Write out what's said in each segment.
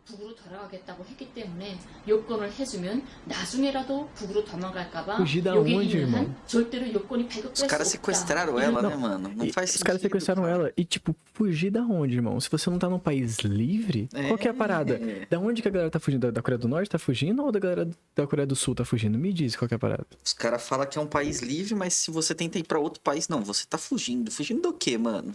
북으로 돌아가겠다고 했기 때문에 요건을 해주면 나중에라도 북으로 도망갈까봐 Fugir da 여기 onde, 있는 irmão? 한 절대로 요건이 발급될 Os 수 caras 없다. sequestraram ela, né, mano? Não faz Os caras sentido, sequestraram cara. ela. E, tipo, fugir da onde, irmão? Se você não tá num país livre, qual que é a parada? Da onde que a galera tá fugindo? Da Coreia do Norte tá fugindo ou da galera da Coreia do Sul tá fugindo? Me diz qual que é a parada. Os caras falam que é um país livre, mas se você tenta ir pra outro país, não, você tá fugindo. Fugindo do quê, mano?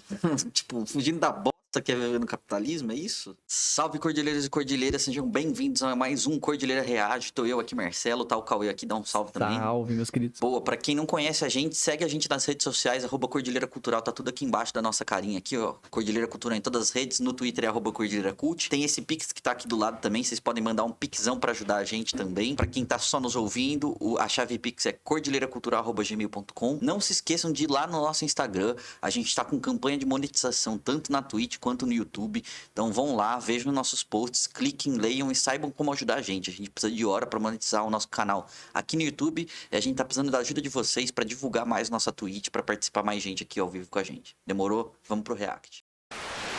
Tipo, fugindo da bosta que é viver no capitalismo, é isso? Salve, cordilheiras e cordilheiras, sejam bem-vindos a mais um Cordilheira Reage. Tô eu aqui, Marcelo, tá o Cauê aqui, dá um salve também. Salve, meus queridos. Boa, pra quem não conhece a gente, segue a gente nas redes sociais, @Cordilheira Cultural, tá tudo aqui embaixo da nossa carinha aqui, ó. Cordilheira Cultural em todas as redes, no Twitter é @Cordilheira Cult. Tem esse Pix que tá aqui do lado também, vocês podem mandar um pixão pra ajudar a gente também. Pra quem tá só nos ouvindo, a chave Pix é cordilheiracultural@gmail.com. Não se esqueçam de ir lá no nosso Instagram, a gente tá com campanha de monetização tanto na Twitch quanto no YouTube. Então vão lá, vejam nossos posts, cliquem, leiam e saibam como ajudar a gente. A gente precisa de hora pra monetizar o nosso canal aqui no YouTube e a gente tá precisando da ajuda de vocês pra divulgar mais nossa Twitch, pra participar mais gente aqui ao vivo com a gente. Demorou? Vamos pro React.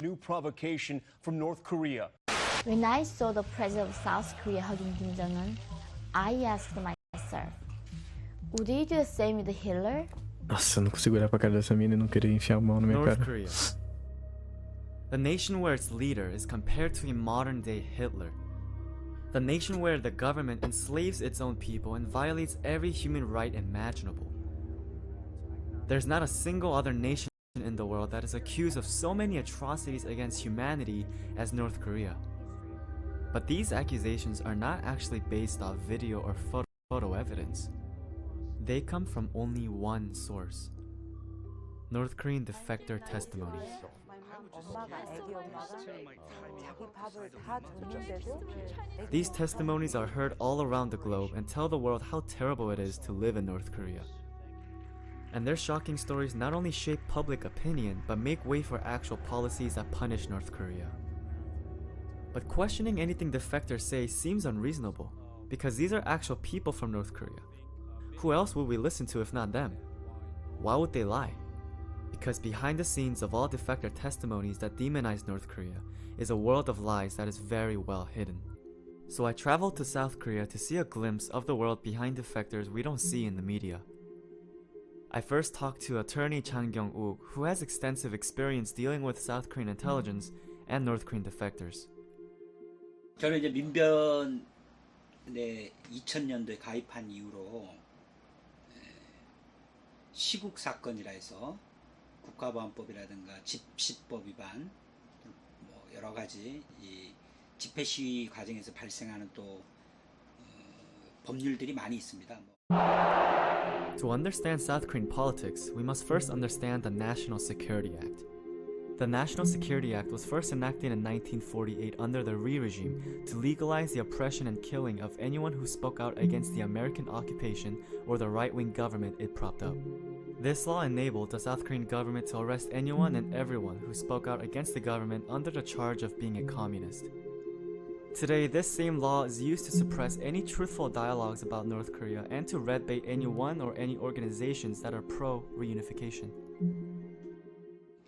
New provocation from North Korea. When I saw the president of South Korea hugging Kim Jong-un, I asked myself, would he do the same with Hitler? Nossa, eu não consigo olhar pra cara dessa mina e não querer enfiar a mão na minha North cara. Korea. The nation where its leader is compared to a modern-day Hitler. The nation where the government enslaves its own people and violates every human right imaginable. There's not a single other nation in the world that is accused of so many atrocities against humanity as North Korea. But these accusations are not actually based off video or photo evidence. They come from only one source: North Korean defector testimonies. These testimonies are heard all around the globe and tell the world how terrible it is to live in North Korea. And their shocking stories not only shape public opinion, but make way for actual policies that punish North Korea. But questioning anything defectors say seems unreasonable, because these are actual people from North Korea. Who else would we listen to if not them? Why would they lie? Because behind the scenes of all defector testimonies that demonize North Korea is a world of lies that is very well hidden. So I traveled to South Korea to see a glimpse of the world behind defectors we don't see in the media. I first talked to attorney Chang Kyung-wook, who has extensive experience dealing with South Korean intelligence and North Korean defectors. 저는 이제 민변에 2000년도에 가입한 이후로 시국 사건이라 해서 국가보안법이라든가 집시법 위반, 뭐 여러 가지 이 집회 시위 과정에서 발생하는 또 법률들이 많이 있습니다. To understand South Korean politics, we must first understand the National Security Act. The National Security Act was first enacted in 1948 under the Rhee regime to legalize the oppression and killing of anyone who spoke out against the American occupation or the right-wing government it propped up. This law enabled the South Korean government to arrest anyone and everyone who spoke out against the government under the charge of being a communist. Today, this same law is used to suppress any truthful dialogues about North Korea and to red bait anyone or any organizations that are pro-reunification.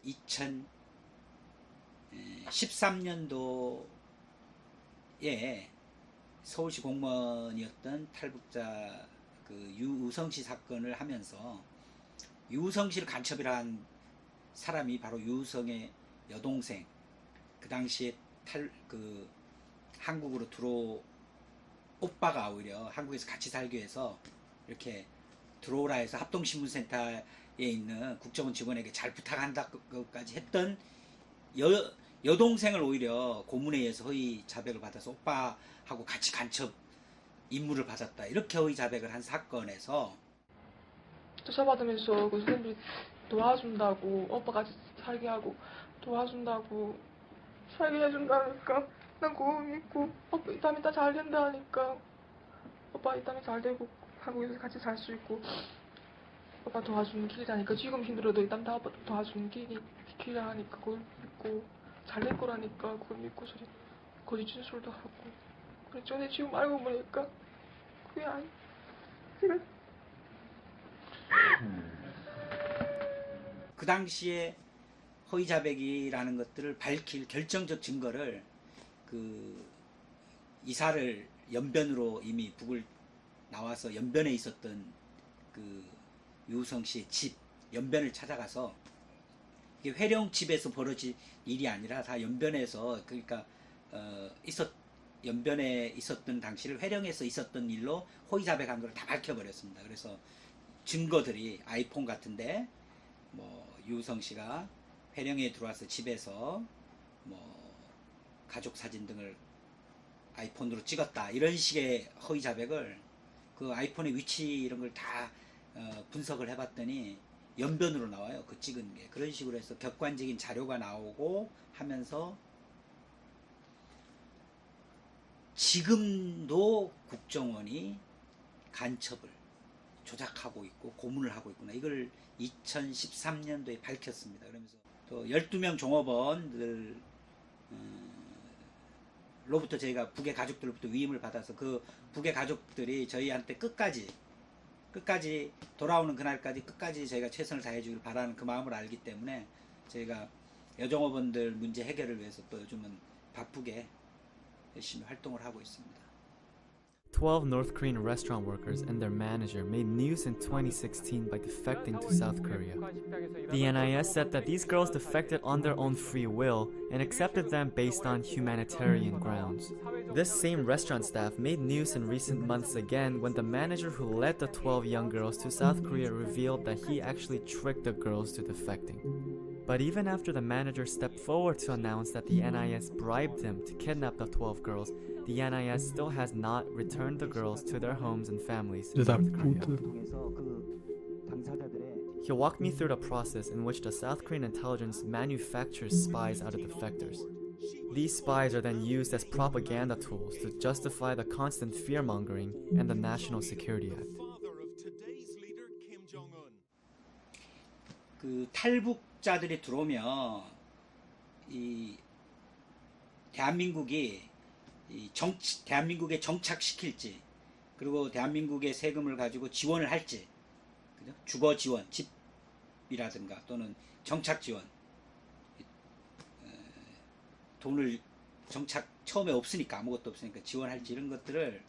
2013년도에 서울시 공무원이었던 탈북자 그 유우성 씨 사건을 하면서 유우성 씨를 간첩이라 한 사람이 바로 유우성의 여동생, 그 당시에 한국으로 오빠가 오히려 한국에서 같이 살기 위해서 이렇게 들어오라 해서 합동신문센터에 있는 국정원 직원에게 잘 부탁한다고까지 했던 여동생을 오히려 고문에 의해서 허위 자백을 받아서 오빠하고 같이 간첩 임무를 받았다, 이렇게 허위 자백을 한 사건에서 조사받으면서 그 선생님들이 도와준다고, 오빠 같이 살게 하고 도와준다고, 살게 해준다니까 난 그거 믿고, 오빠 이따 잘 된다 하니까, 오빠 이따 잘 되고 한국에서 같이 살 수 있고 오빠 도와주는 길이라니까, 지금 힘들어도 이따 다 오빠 도와주는 길이라 하니까 그걸 믿고 잘 될 거라니까 그걸 믿고 저리 거짓 진술도 하고 그랬죠. 근데 지금 알고 보니까 그게 아니, 제가 그 당시에 허위 자백이라는 것들을 밝힐 결정적 증거를 그 이사를 연변으로 이미 북을 나와서 연변에 있었던 그 유우성 씨의 집 연변을 찾아가서 이게 회령 집에서 벌어진 일이 아니라 다 연변에서 그러니까 연변에 있었던 당시를 회령에서 있었던 일로 호의 자백한 걸 다 밝혀버렸습니다. 그래서 증거들이 아이폰 같은데 뭐 유우성 씨가 회령에 들어와서 집에서 뭐 가족 사진 등을 아이폰으로 찍었다 이런 식의 허위 자백을 그 아이폰의 위치 이런 걸 다 분석을 해봤더니 연변으로 나와요. 그 찍은 게 그런 식으로 해서 객관적인 자료가 나오고 하면서 지금도 국정원이 간첩을 조작하고 있고 고문을 하고 있구나. 이걸 2013년도에 밝혔습니다. 그러면서 또 12명 종업원들 로부터 저희가 북의 가족들로부터 위임을 받아서 그 북의 가족들이 저희한테 끝까지 돌아오는 그날까지 끝까지 저희가 최선을 다해주길 바라는 그 마음을 알기 때문에 저희가 여종업원들 문제 해결을 위해서 또 요즘은 바쁘게 열심히 활동을 하고 있습니다. 12 North Korean restaurant workers and their manager made news in 2016 by defecting to South Korea. The NIS said that these girls defected on their own free will and accepted them based on humanitarian grounds. This same restaurant staff made news in recent months again when the manager who led the 12 young girls to South Korea revealed that he actually tricked the girls to defecting. But even after the manager stepped forward to announce that the NIS bribed him to kidnap the 12 girls, the NIS still has not returned the girls to their homes and families in Filho da North Korea. puta. He walked me through the process in which the South Korean intelligence manufactures spies out of defectors. These spies are then used as propaganda tools to justify the constant fear-mongering and the National Security Act. 그 탈북자들이 들어오면 이 대한민국이 대한민국에 정착시킬지 그리고 대한민국의 세금을 가지고 지원을 할지 그죠? 주거 지원 집이라든가 또는 정착 지원 돈을 정착 처음에 없으니까 아무것도 없으니까 지원할지 이런 것들을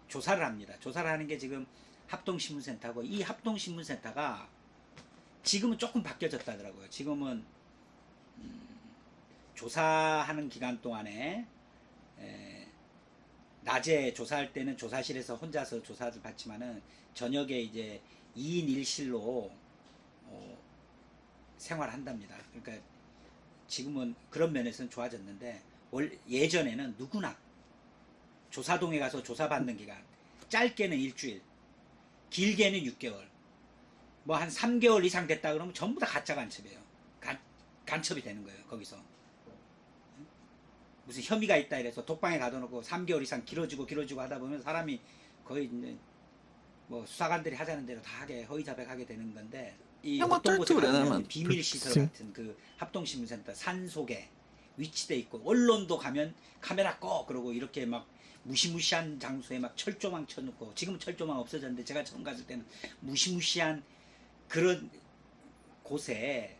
조사를 합니다. 조사를 하는 게 지금 합동신문센터고 이 합동신문센터가 지금은 조금 바뀌어졌다 하더라고요. 지금은 조사하는 기간 동안에 낮에 조사할 때는 조사실에서 혼자서 조사를 받지만은 저녁에 이제 2인 1실로 생활한답니다. 그러니까 지금은 그런 면에서는 좋아졌는데 예전에는 누구나 조사동에 가서 조사받는 기간 짧게는 일주일 길게는 6개월 뭐 한 3개월 이상 됐다 그러면 전부 다 가짜 간첩이에요. 간첩이 되는 거예요. 거기서 무슨 혐의가 있다 이래서 독방에 가둬놓고 3개월 이상 길어지고 하다 보면 사람이 거의 이제 뭐 수사관들이 하자는 대로 다 하게 허위 자백하게 되는 건데 이 뭐 어떤 곳에 똘똘해, 가면 나는. 비밀 시설 같은 그 합동신문센터 산속에 위치돼 있고 언론도 가면 카메라 꺼 그러고 이렇게 막 무시무시한 장소에 막 철조망 쳐놓고 지금은 철조망 없어졌는데 제가 처음 갔을 때는 무시무시한 그런 곳에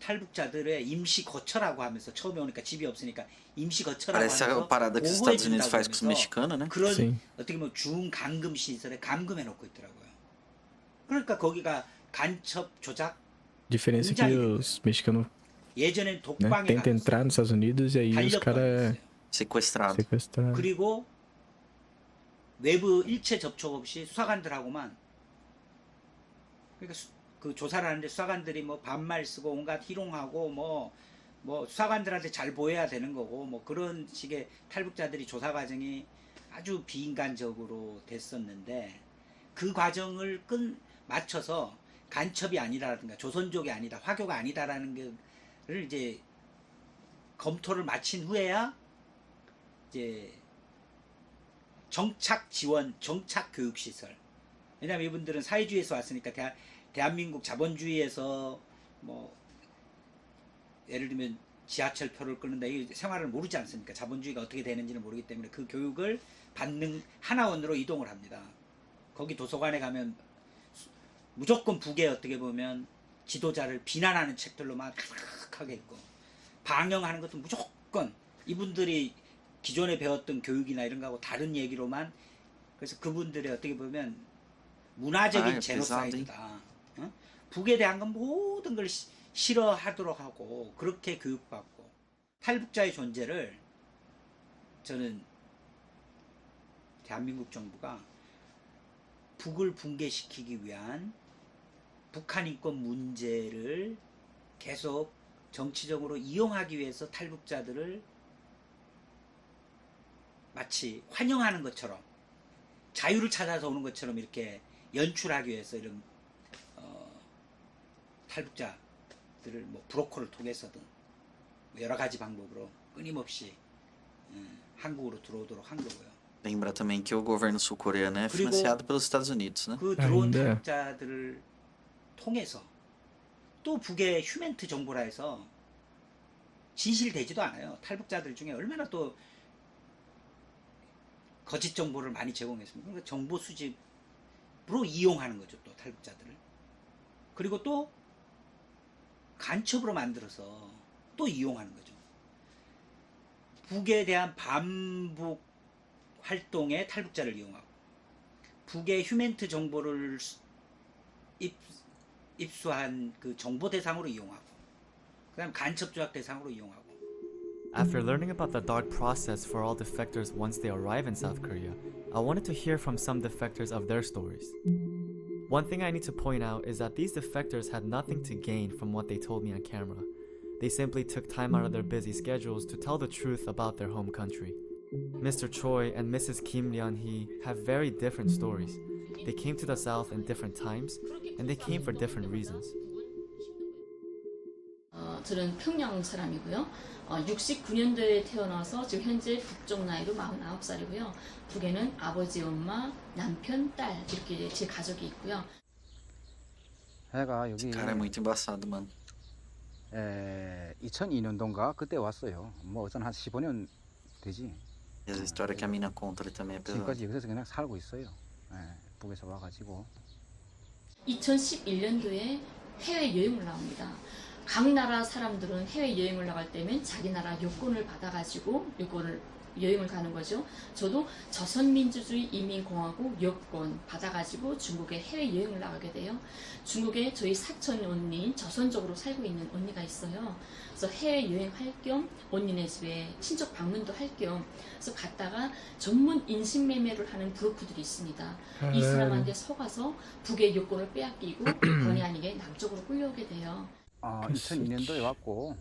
탈북자들의 임시 거처라고 하면서 처음에 오니까 집이 없으니까 임시 거처라고 Parece a 하면서 parada que os 보호해 Estados Unidos 준다고 faz com os 하면서 mexicanos, né? 그런 Sim. 어떻게 보면 중감금 시설에 감금해 놓고 있더라고요. 그러니까 거기가 간첩 조작 Diferença é que os mexicanos, 예전엔 né, 독방에 tentam 가뒀어요. entrar nos Estados Unidos e aí os caras 달력방이었어요. Sequestrado. sequestraram. 그리고 외부 일체 접촉 없이 수사관들하고만 그러니까 그 조사를 하는데 수사관들이 뭐 반말 쓰고 온갖 희롱하고 뭐 수사관들한테 잘 보여야 되는 거고 뭐 그런 식의 탈북자들이 조사 과정이 아주 비인간적으로 됐었는데 그 과정을 맞춰서 간첩이 아니라든가 조선족이 아니다 화교가 아니다라는 거를 이제 검토를 마친 후에야 이제 정착 지원, 정착 교육 시설. 왜냐하면 이분들은 사회주의에서 왔으니까 대한민국 자본주의에서 뭐 예를 들면 지하철표를 끊는다 이 생활을 모르지 않습니까? 자본주의가 어떻게 되는지는 모르기 때문에 그 교육을 받는 하나원으로 이동을 합니다. 거기 도서관에 가면 무조건 북에 어떻게 보면 지도자를 비난하는 책들로 막 가득하게 있고 방영하는 것도 무조건 이분들이 기존에 배웠던 교육이나 이런 거하고 다른 얘기로만, 그래서 그분들의 어떻게 보면 문화적인 제노사이드다. 어? 북에 대한 건 모든 걸 싫어하도록 하고 그렇게 교육받고, 탈북자의 존재를 저는 대한민국 정부가 북을 붕괴시키기 위한 북한 인권 문제를 계속 정치적으로 이용하기 위해서 탈북자들을 마치 환영하는 것처럼, 자유를 찾아서 오는 것처럼 이렇게 연출하기 위해서 이런 탈북자들을 뭐 브로커를 통해서든 여러 가지 방법으로 끊임없이 한국으로 들어오도록 한 거고요. Lembra também que o governo sul-coreano é financiado pelos Estados Unidos, né? 그 들어온 네. 탈북자들을 통해서 또 북의 휴멘트 정보라 해서 진실되지도 않아요. 탈북자들 중에 얼마나 또 거짓 정보를 많이 제공했습니다. 그러니까 정보 수집으로 이용하는 거죠, 또 탈북자들을. 그리고 또 간첩으로 만들어서 또 이용하는 거죠. 북에 대한 반북 활동에 탈북자를 이용하고, 북의 휴멘트 정보를 입수한 그 정보 대상으로 이용하고, 그다음 간첩 조작 대상으로 이용하고. After learning about the dark process for all defectors once they arrive in South Korea, I wanted to hear from some defectors of their stories. One thing I need to point out is that these defectors had nothing to gain from what they told me on camera. They simply took time out of their busy schedules to tell the truth about their home country. Mr. Choi and Mrs. Kim Leon-hee have very different stories. They came to the South in different times, and they came for different reasons. 저는 평양 사람이고요. 69년도에 태어나서 지금 현재 국적 나이로 49살이고요. 북에는 아버지, 엄마, 남편, 딸 이렇게 제 가족이 있고요. 제가 여기 Cara, é muito embaçado, mano. 2002년도인가 그때 왔어요. 뭐 어떤 한 15년 되지. E a história que a mina conta ali também é pesada. 지금까지 여기서 그냥 살고 있어요. 북에서 와가지고. 2011년도에 해외여행을 나옵니다. 각 나라 사람들은 해외여행을 나갈 때면 자기 나라 여권을 받아가지고 여행을 가는 거죠. 저도 조선민주주의 인민공화국 여권 받아가지고 중국에 해외여행을 나가게 돼요. 중국에 저희 사촌 언니, 조선족으로 살고 있는 언니가 있어요. 그래서 해외여행 할 겸 언니네 집에 친척 방문도 할 겸 그래서 갔다가 전문 인신매매를 하는 브로커들이 있습니다. 이 사람한테 속아서 북의 여권을 빼앗기고 번이 아니게 남쪽으로 끌려오게 돼요. 2002년도에 왔고,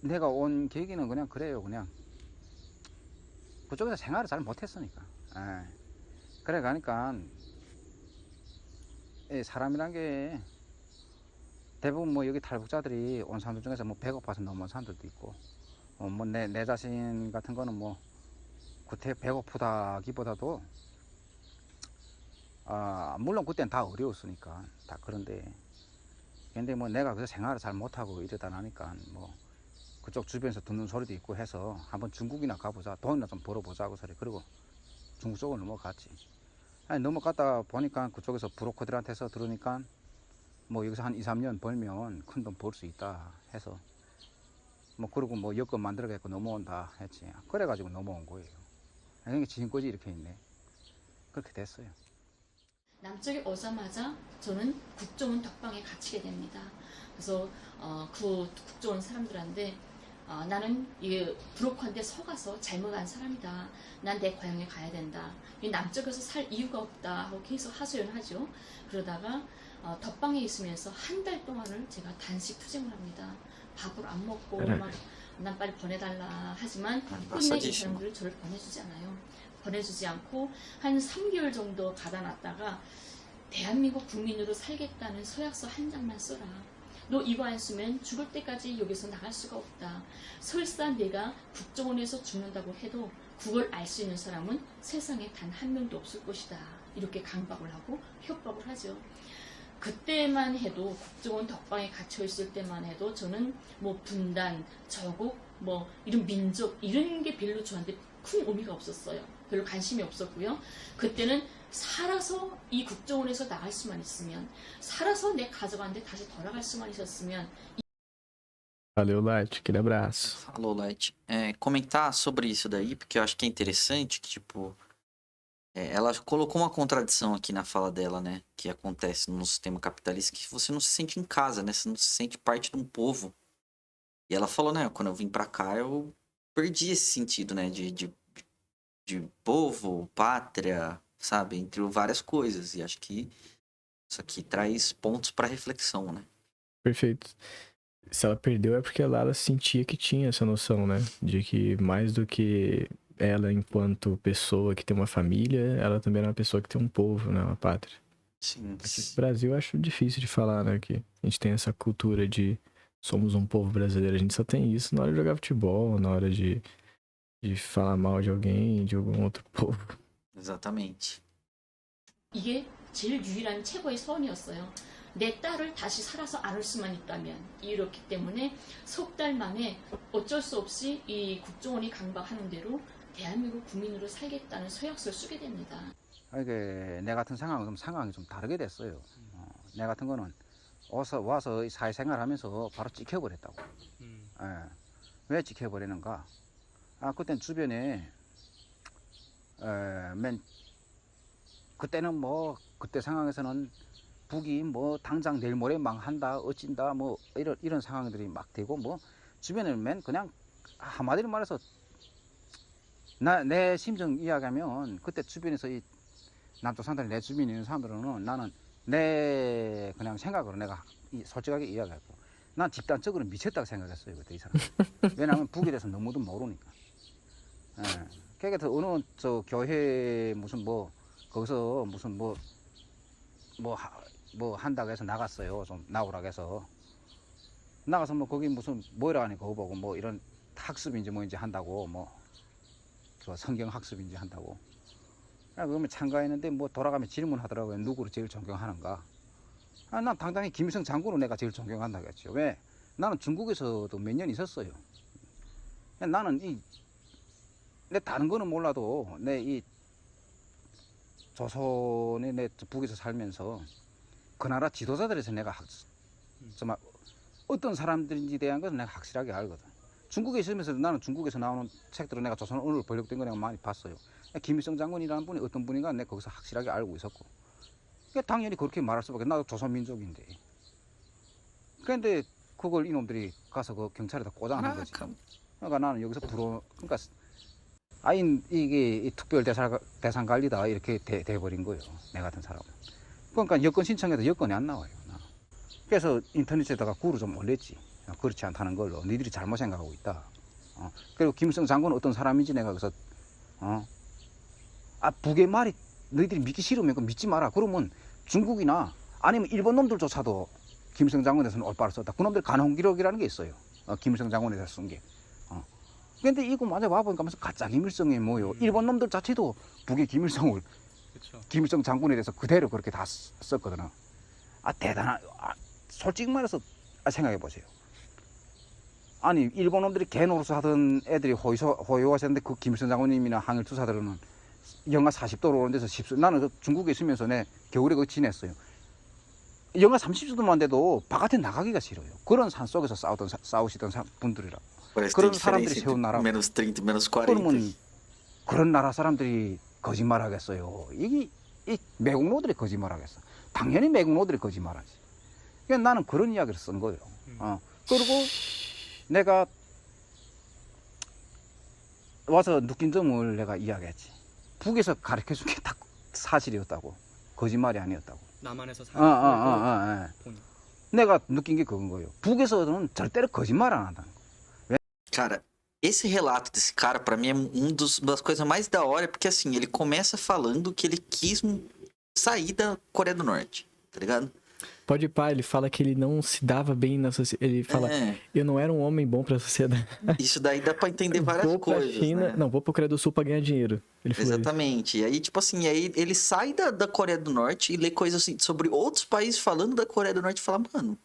내가 온 계기는 그냥 그래요. 그냥 그쪽에서 생활을 잘 못했으니까. 그래 가니까 사람이란 게 대부분 뭐 여기 탈북자들이 온 사람들 중에서 뭐 배고파서 넘어온 사람들도 있고, 뭐 내 자신 같은 거는 뭐 배고프다기보다도 물론 그때는 다 어려웠으니까 다 그런데 근데 뭐 내가 그래서 생활을 잘 못하고 이러다 나니까 뭐 그쪽 주변에서 듣는 소리도 있고 해서 한번 중국이나 가보자, 돈이나 좀 벌어보자고 소리. 그리고 중국 쪽으로 넘어갔지. 넘어갔다 보니까 그쪽에서 브로커들한테서 들으니까 뭐 여기서 한 2, 3년 벌면 큰 돈 벌 수 있다 해서 뭐 그러고 뭐 여권 만들어갖고 넘어온다 했지. 그래가지고 넘어온 거예요. 그러니까 지금까지 이렇게 있네. 그렇게 됐어요. 남쪽에 오자마자 저는 국정원 덕방에 갇히게 됩니다. 그래서 그 국정원 사람들한테 나는 이 브로커한테 속아서 잘못한 사람이다. 난 내 고향에 가야 된다. 남쪽에서 살 이유가 없다 하고 계속 하소연하죠. 그러다가 덕방에 있으면서 한 달 동안을 제가 단식 투쟁을 합니다. 밥을 안 먹고 막 난 빨리 보내달라 하지만 끝내 이 사람들을 저를 보내주지 않아요. 보내주지 않고 한 3개월 정도 가다놨다가 대한민국 국민으로 살겠다는 서약서 한 장만 써라. 너 이거 안 쓰면 죽을 때까지 여기서 나갈 수가 없다. 설사 내가 국정원에서 죽는다고 해도 그걸 알 수 있는 사람은 세상에 단 한 명도 없을 것이다. 이렇게 강박을 하고 협박을 하죠. 그때만 해도 국정원 덕방에 갇혀 있을 때만 해도 저는 뭐 분단, 저국, 뭐 이런 민족 이런 게 별로 저한테 큰 의미가 없었어요. 별로 관심이 없었고요. 그때는 살아서 이 국정원에서 나갈 수만 있으면, 살아서 내 가족한테 다시 돌아갈 수만 있었으면 Valeu, Light. Aquele abraço. Falou, Light. Comentar sobre isso daí, porque eu acho que é interessante que, tipo, ela colocou uma contradição aqui na fala dela, né? Que acontece no sistema capitalista, que você não se sente em casa, né? Você não se sente parte de um povo. E ela falou, né? Quando eu vim pra cá, eu perdi esse sentido, né? De povo, pátria, sabe? Entre várias coisas. E acho que isso aqui traz pontos pra reflexão, né? Perfeito. Se ela perdeu é porque lá ela sentia que tinha essa noção, né? De que mais do que ela enquanto pessoa que tem uma família, ela também era uma pessoa que tem um povo, né? Uma pátria. Sim. Aqui no Brasil eu acho difícil de falar, né? Que a gente tem essa cultura de somos um povo brasileiro. A gente só tem isso na hora de jogar futebol, na hora de falar mal de alguém, de algum outro povo. Exatamente. 이게 제일 유일한 최고의 소원이었어요. 내 딸을 다시 살아서 안을 수만 있다면. 이렇기 때문에 석 달 만에 어쩔 수 없이 이 국정원이 강박하는 대로 대한민국 국민으로 살겠다는 서약서를 쓰게 됩니다. 이게 내 같은 상황은 상황이 좀 다르게 됐어요. 내 같은 거는 와서 이 사회생활하면서 바로 찍혀버렸다고. 왜 찍혀버리는가? 그땐 주변에 그때는 뭐 그때 상황에서는 북이 뭐 당장 내일 모레 망한다 어찐다 뭐 이런 상황들이 막 되고 뭐 주변에는 그냥 한마디로 말해서 내 심정 이야기하면 그때 주변에서 이 남쪽 사람들 내 주변에 있는 사람들은 나는 내 그냥 생각으로 내가 솔직하게 이야기했고 난 집단적으로 미쳤다고 생각했어요 그때 이 사람. 왜냐하면 북에 대해서 너무도 모르니까. 그러니까 어느 저 교회 무슨 뭐 거기서 무슨 뭐 한다고 해서 나갔어요. 좀 나오라고 해서 나가서 뭐 거기 무슨 뭐라 하니까 그거 보고 뭐 이런 학습인지 뭐인지 한다고 뭐 저 성경 학습인지 한다고. 그러면 참가했는데 뭐 돌아가면 질문하더라고요. 누구를 제일 존경하는가? 난 당당히 김일성 장군을 내가 제일 존경한다고 했죠. 왜? 나는 중국에서도 몇 년 있었어요. 나는 내 다른 거는 몰라도 내 이 조선에 내 북에서 살면서 그 나라 지도자들에서 내가 정말 어떤 사람들인지 대한 것은 내가 확실하게 알거든. 중국에 있으면서 나는 중국에서 나오는 책들을 내가 조선 언어로 번역된 거 내가 많이 봤어요. 김일성 장군이라는 분이 어떤 분인가 내가 거기서 확실하게 알고 있었고. 당연히 그렇게 말할 수밖에. 나도 조선민족인데. 그런데 그걸 이놈들이 가서 그 경찰에다 꽂아놓은 거지. 그러니까 나는 여기서 그러니까 이게 특별 대상 관리다 이렇게 돼버린 거예요. 내 같은 사람은. 그러니까 여권 신청해도 여권이 안 나와요. 그래서 인터넷에다가 글을 좀 올렸지. 그렇지 않다는 걸로. 너희들이 잘못 생각하고 있다. 그리고 김일성 장군은 어떤 사람인지 내가 그래서 북의 말이 너희들이 믿기 싫으면 그거 믿지 마라. 그러면 중국이나 아니면 일본 놈들조차도 김일성 장군에 대해서는 올바로 썼다. 그놈들 간홍 기록이라는 게 있어요. 김일성 장군에 대해서 쓴 게. 근데 이거 맞아 와보니까 무슨 가짜 김일성이 뭐요. 일본 놈들 자체도 북의 김일성을 김일성 장군에 대해서 그대로 그렇게 다 썼거든. 대단한. 솔직히 말해서 생각해 보세요. 아니 일본 놈들이 개노릇 하던 애들이 호요하셨는데 그 김일성 장군님이나 항일 투사들은 영하 40도로 오는 데서 나는 중국에 있으면서 내 겨울에 거기 지냈어요. 영하 30도만 돼도 바깥에 나가기가 싫어요. 그런 산 속에서 싸우시던 분들이라. 그런 사람들이 세운 나라. menos 30, menos 40. 그러면 그런 나라 사람들이 거짓말하겠어요. 이 매국노들이 거짓말하겠어. 당연히 매국노들이 거짓말하지. 그러니까 나는 그런 이야기를 쓴 거예요. 그리고 내가 와서 느낀 점을 내가 이야기했지. 북에서 가르쳐준 게 다 사실이었다고. 거짓말이 아니었다고. 남한에서 내가 느낀 게 그건 거예요. 북에서는 절대로 거짓말 안 한다는 거. Cara, esse relato desse cara, pra mim, é das coisas mais da hora, porque assim, ele começa falando que ele quis sair da Coreia do Norte, tá ligado? Pode ir, pá, ele fala que ele não se dava bem na sociedade. Ele fala, eu não era um homem bom pra sociedade. Isso daí dá pra entender várias vou pra coisas, China, né? Não, vou pra Coreia do Sul pra ganhar dinheiro. Ele falou Exatamente. E aí, tipo assim, aí ele sai da Coreia do Norte e lê coisas assim, sobre outros países falando da Coreia do Norte e fala, mano...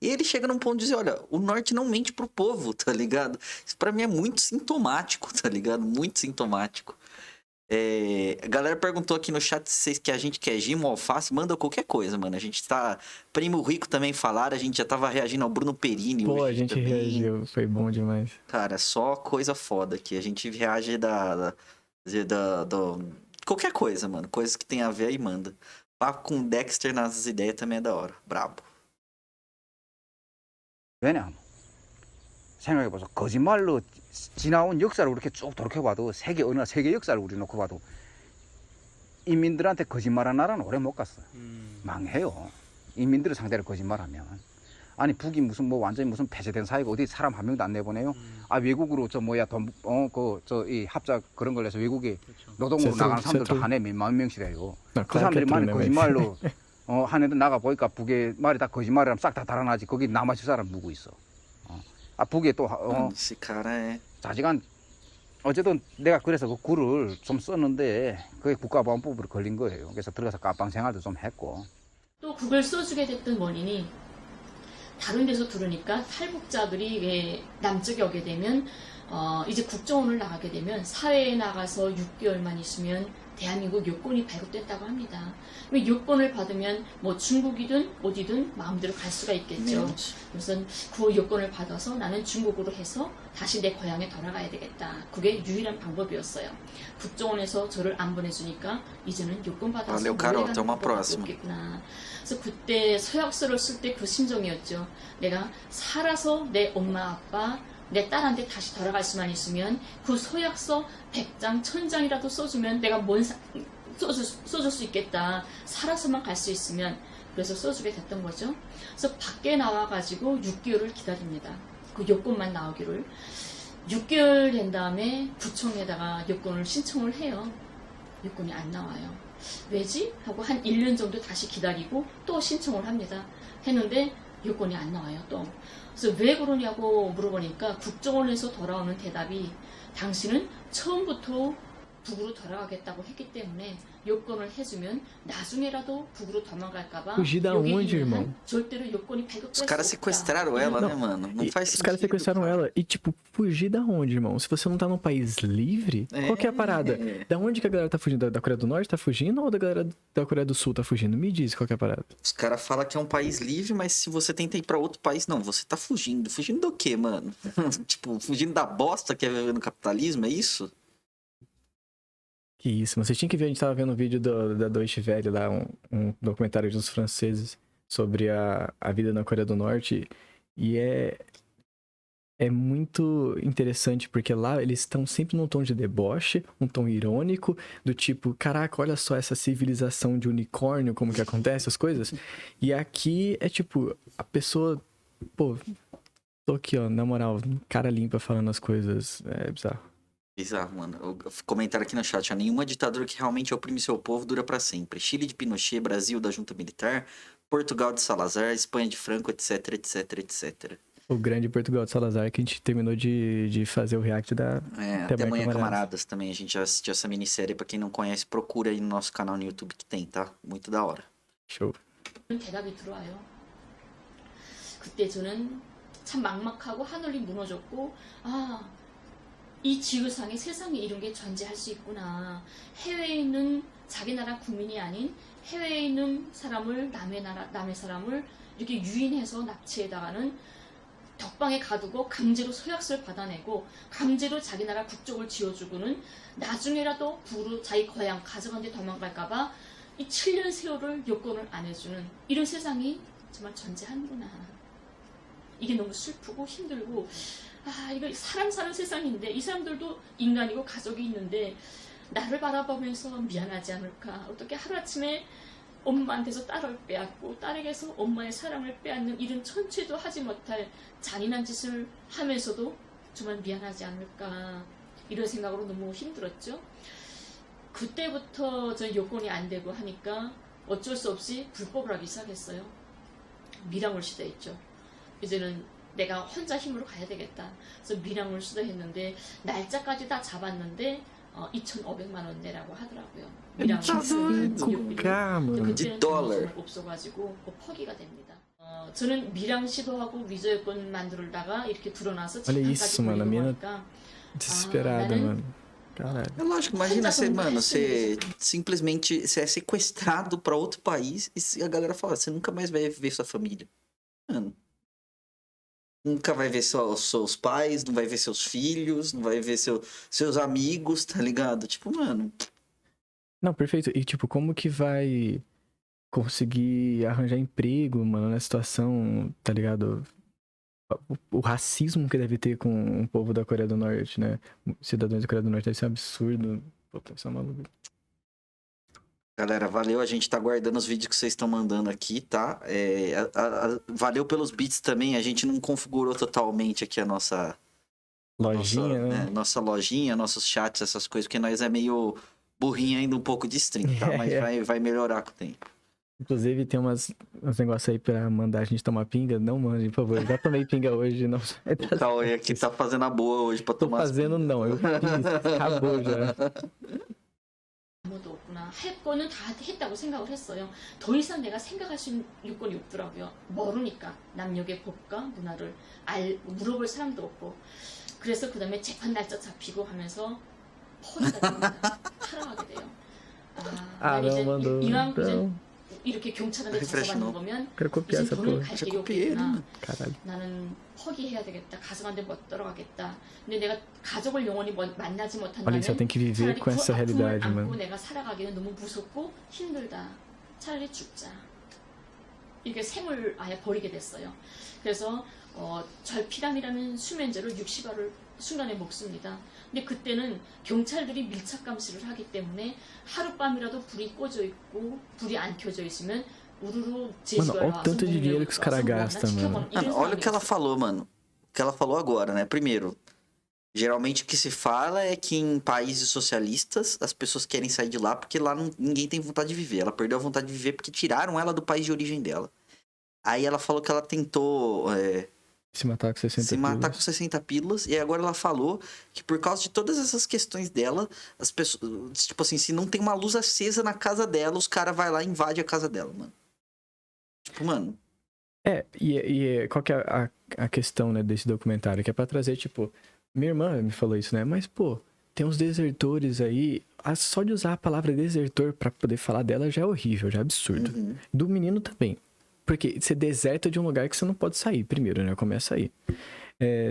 E ele chega num ponto de dizer, olha, o Norte não mente pro povo, tá ligado? Isso pra mim é muito sintomático, tá ligado? Muito sintomático. A galera perguntou aqui no chat se vocês que a gente quer gimo, alface, manda qualquer coisa, mano. A gente tá. Primo Rico também falaram, a gente já tava reagindo ao Bruno Perini. Pô, a hoje gente também. reagiu, foi bom demais. Cara, só coisa foda aqui. A gente reage qualquer coisa, mano. Coisas que tem a ver aí, manda. Papo com o Dexter nas ideias também é da hora. Brabo. 왜냐? 생각해보소. 거짓말로 지나온 역사를 이렇게 쭉 돌이켜봐도 세계 어느 세계 역사를 우리 놓고 봐도 인민들한테 거짓말한 나라는 오래 못 갔어. 망해요. 인민들을 상대로 거짓말하면. 아니 북이 무슨 뭐 완전히 무슨 폐쇄된 사회가 어디 사람 한 명도 안 내보내요? 아 외국으로 저 뭐야 이 합작 그런 걸 해서 외국에 노동으로 나가는 사람들도 한 해 몇만 명씩이에요. 그 사람들이 만약 거짓말로 한 해도 나가 보니까 북의 말이 다 거짓말이라면 싹 다 달아나지. 거기 남아있을 사람 누구 있어? 아 북에 또 Esse cara é. 자지간 어쨌든 내가 그래서 그 글을 좀 썼는데 그게 국가보안법으로 걸린 거예요. 그래서 들어가서 깜빵 생활도 좀 했고. 또 그걸 써주게 됐던 원인이 다른 데서 들으니까 탈북자들이 왜 남쪽에 오게 되면 이제 국정원을 나가게 되면 사회에 나가서 6개월만 있으면 대한민국 여권이 발급됐다고 합니다. 여권을 받으면 뭐 중국이든 어디든 마음대로 갈 수가 있겠죠. 그래서 그 여권을 받아서 나는 중국으로 해서 다시 내 고향에 돌아가야 되겠다. 그게 유일한 방법이었어요. 국정원에서 저를 안 보내주니까 이제는 여권 받아서 Valeu, Carol. 노래가 Até uma 나올 수밖에 próxima. 없겠구나. 그래서 그때 서약서를 쓸 때 그 심정이었죠. 내가 살아서 내 엄마 아빠 내 딸한테 다시 돌아갈 수만 있으면 그 서약서 100장 1000장이라도 써주면 내가 써줄 수 있겠다. 살아서만 갈 수 있으면. 그래서 써주게 됐던 거죠. 그래서 밖에 나와가지고 6개월을 기다립니다. 그 여권만 나오기를. 6개월 된 다음에 구청에다가 여권을 신청을 해요. 여권이 안 나와요. 왜지? 하고 한 1년 정도 다시 기다리고 또 신청을 합니다. 했는데 여권이 안 나와요. 또. 그래서 왜 그러냐고 물어보니까 국정원에서 돌아오는 대답이 당신은 처음부터 북으로 돌아가겠다고 했기 때문에 여권을 해주면 나중에라도 북으로 도망갈까봐 Fugir da 여기 onde, 있는 한 irmão? 절대로 여권이 발급될 Os 수 caras 없다. sequestraram ela, né, mano? Não faz Os sentido. caras sequestraram cara. ela. E, tipo, fugir da onde, irmão? Se você não tá num país livre, qual que é a parada? Da onde que a galera tá fugindo? Da Coreia do Norte tá fugindo ou da galera da Coreia do Sul tá fugindo? Me diz qual que é a parada. Os caras falam que é um país livre, mas se você tenta ir pra outro país, não, você tá fugindo. Fugindo do quê, mano? Tipo, fugindo da bosta que é viver no capitalismo, é isso? Que isso, mas você tinha que ver, a gente tava vendo um vídeo da Deutsche Welle lá, um documentário dos franceses sobre a vida na Coreia do Norte. E é muito interessante, porque lá eles estão sempre num tom de deboche, um tom irônico, do tipo, caraca, olha só essa civilização de unicórnio, como que acontece as coisas. E aqui é tipo, a pessoa, pô, tô aqui, ó, na moral, cara limpa falando as coisas, é bizarro. Bizarro, mano. Comentário aqui no chat, ó, nenhuma ditadura que realmente oprime seu povo dura pra sempre. Chile de Pinochet, Brasil da junta militar, Portugal de Salazar, Espanha de Franco, etc, etc, etc. O grande Portugal de Salazar, que a gente terminou de fazer o react da Até amanhã, camaradas. Também a gente já assistiu essa minissérie. Pra quem não conhece, procura aí no nosso canal no YouTube que tem, tá? Muito da hora. Show. 대답이 들어와요. 그때 저는 참 막막하고 하늘이 무너졌고 이 지구상에 세상에 이런 게 존재할 수 있구나. 해외에 있는 자기 나라 국민이 아닌 해외에 있는 사람을 남의 사람을 이렇게 유인해서 납치해다가는 덕방에 가두고 강제로 서약서를 받아내고 강제로 자기 나라 국적을 지어주고는 나중에라도 북으로 자기 고향 가져간 데 도망갈까봐 이 7년 세월을 여권을 안 해주는 이런 세상이 정말 존재하는구나. 이게 너무 슬프고 힘들고 이거 사람 사는 세상인데 이 사람들도 인간이고 가족이 있는데 나를 바라보면서 미안하지 않을까. 어떻게 하루아침에 엄마한테서 딸을 빼앗고 딸에게서 엄마의 사랑을 빼앗는 이런 천체도 하지 못할 잔인한 짓을 하면서도 정말 미안하지 않을까. 이런 생각으로 너무 힘들었죠. 그때부터 저 여권이 안 되고 하니까 어쩔 수 없이 불법을 하기 시작했어요. 밀항을 시도했죠. 이제는 내가 혼자 힘으로 가야 되겠다. 그래서 밀항을 시도했는데 날짜까지 다 잡았는데 2,500만 원 내라고 하더라고요. 밀항을 De dólar. 없어가지고 포기가 됩니다. 저는 밀항 시도하고 위조 여권 만들다가 이렇게 드러나서 Olha 재판까지 isso, mano. A 걸리고 mina 하니까 desesperada, 나는 mano. Caralho. É lógico, imagina você, mano, você simplesmente você é sequestrado pra outro país e a galera fala, você nunca mais vai ver sua família. Mano. Nunca vai ver seus pais, não vai ver seus filhos, não vai ver seus amigos, tá ligado? Tipo, mano. Não, perfeito. E, tipo, como que vai conseguir arranjar emprego, mano, na situação, tá ligado? O racismo que deve ter com o povo da Coreia do Norte, né? Cidadãos da Coreia do Norte deve ser um absurdo. Pô, deve ser maluco. Galera, valeu. A gente tá guardando os vídeos que vocês estão mandando aqui, tá? Valeu pelos bits também. A gente não configurou totalmente aqui a nossa Lojinha, né? Nossa lojinha, nossos chats, essas coisas, porque nós é meio burrinho ainda um pouco de stream, tá? Mas vai melhorar com o tempo. Inclusive, tem uns negócios aí pra mandar a gente tomar pinga. Não mandem, por favor. Eu já tomei pinga hoje. Não sai O Cauê aqui tá fazendo a boa hoje pra Tô tomar as fazendo pingas. não, eu fiz. Acabou já. 아무도 없구나. 할 거는 다 했다고 생각을 했어요. 더 이상 내가 생각할 수 있는 요건이 없더라고요. 모르니까 남녘의 법과 문화를 물어볼 사람도 없고. 그래서 그 다음에 재판 날짜 잡히고 하면서 허리가 됩니다. 살아가게 돼요. 난 이제 mandou. 이왕 이제 Não. 이렇게 경찰한테 Refresh 잡아받는 não. 거면 Quero copiar 이제 essa 돈을 porra. 갈 Já 길이 copiei, 없겠구나. né? Caralho. 나는 포기해야 되겠다. 가정한테 못 들어가겠다. 근데 내가 가족을 영원히 만나지 Olha 못한다면 isso, eu tenho que viver 차라리 com essa 그 아픔을 realidade, 안고 mano. 내가 살아가기는 너무 무섭고 힘들다. 차라리 죽자. 이렇게 생을 아예 버리게 됐어요. 그래서 절피람이라는 수면제로 60알을 순간에 먹습니다. 근데 그때는 경찰들이 밀착 감시를 하기 때문에 하룻밤이라도 불이 꺼져 있고 불이 안 켜져 있으면 우르르 제 Mano, 집에 olha o 와서 tanto de dinheiro que os caras 문을 gastam, mano. 지켜보는 이런 Mano, olha o que ela 상황이었어요. falou, mano. O que ela falou agora, né? Primeiro, geralmente o que se fala é que em países socialistas as pessoas querem sair de lá porque lá ninguém tem vontade de viver. Ela perdeu a vontade de viver porque tiraram ela do país de origem dela. Aí ela falou que ela tentou Se matar com 60 se matar quilos. com 60 pílulas. E agora ela falou que por causa de todas essas questões dela, as pessoas, tipo assim, se não tem uma luz acesa na casa dela, os caras vão lá e invadem a casa dela, mano. Tipo, mano. Qual que é a questão, né, desse documentário? Que é pra trazer, tipo... Minha irmã me falou isso, né? Mas, pô, tem uns desertores aí... Só de usar a palavra desertor pra poder falar dela já é horrível, já é absurdo. Uhum. Do menino também. Porque você deserta de um lugar que você não pode sair, primeiro, né? Começa aí.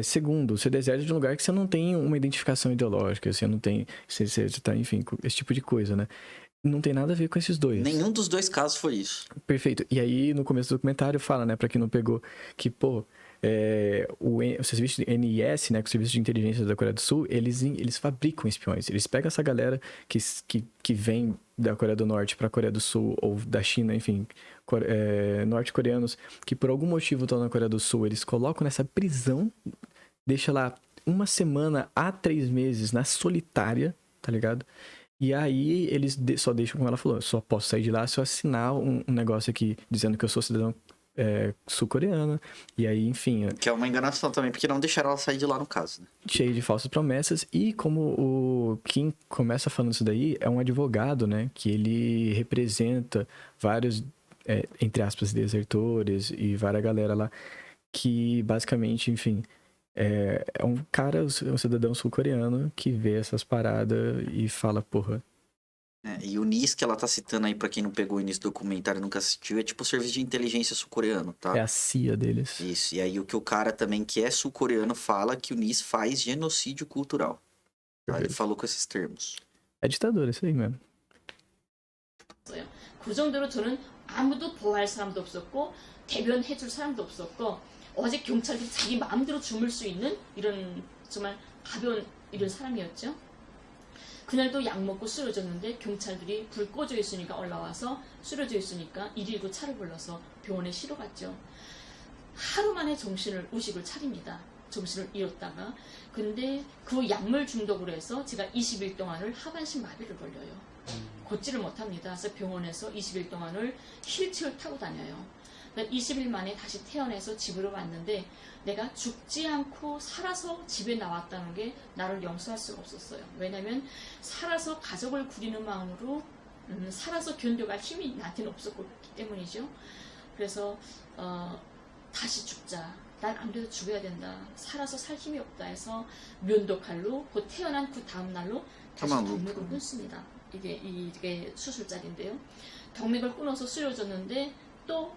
Segundo, você deserta de um lugar que você não tem uma identificação ideológica, você não tem... Você tá, enfim, esse tipo de coisa, né? Não tem nada a ver com esses dois. Nenhum dos dois casos foi isso. Perfeito. E aí, no começo do documentário, fala, né, pra quem não pegou, que, pô, o serviço de NIS, né, que é o Serviço de Inteligência da Coreia do Sul, eles fabricam espiões. Eles pegam essa galera que vem da Coreia do Norte pra Coreia do Sul, ou da China, enfim, norte-coreanos, que por algum motivo estão na Coreia do Sul, eles colocam nessa prisão, deixa lá 1 semana a 3 meses na solitária, tá ligado? E aí eles só deixam, como ela falou, eu só posso sair de lá se eu assinar um negócio aqui dizendo que eu sou cidadão sul-coreano. E aí, enfim... Que é uma enganação também, porque não deixaram ela sair de lá no caso, né? Cheio de falsas promessas. E como quem começa falando isso daí é um advogado, né? Que ele representa vários, entre aspas, desertores e várias galera lá que basicamente, enfim... É um cara, um cidadão sul-coreano que vê essas paradas e fala, porra. E o NIS que ela tá citando aí, pra quem não pegou o início do documentário e nunca assistiu, é tipo o serviço de inteligência sul-coreano, tá? É a CIA deles. Isso, e aí o que o cara também que é sul-coreano fala que o NIS faz genocídio cultural. Tá? Ele falou com esses termos. É ditadura, isso aí mesmo. 그 정도로 저는 아무도 보호할 사람도 없었고 대변해줄 사람도 없었고 어제 경찰들이 자기 마음대로 주물 수 있는 이런 정말 가벼운 이런 사람이었죠. 그날도 약 먹고 쓰러졌는데 경찰들이 불 꺼져 있으니까 올라와서 쓰러져 있으니까 119 차를 불러서 병원에 실어갔죠. 하루 만에 의식을 차립니다. 정신을 잃었다가. 근데 그 약물 중독으로 해서 제가 20일 동안을 하반신 마비를 걸려요. 걷지를 못합니다. 그래서 병원에서 20일 동안을 휠체어를 타고 다녀요. 20일 만에 다시 태어나서 집으로 왔는데 내가 죽지 않고 살아서 집에 나왔다는 게 나를 용서할 수가 없었어요. 왜냐면 살아서 가족을 구리는 마음으로 살아서 견뎌갈 힘이 나한테는 없었기 때문이죠. 그래서 다시 죽자. 난 아무래도 죽어야 된다. 살아서 살 힘이 없다 해서 면도칼로 곧 태어난 그 다음 날로 다시 잠깐만, 덕맥을 끊습니다. 이게 수술자리인데요. 덕맥을 끊어서 쓰러졌는데 또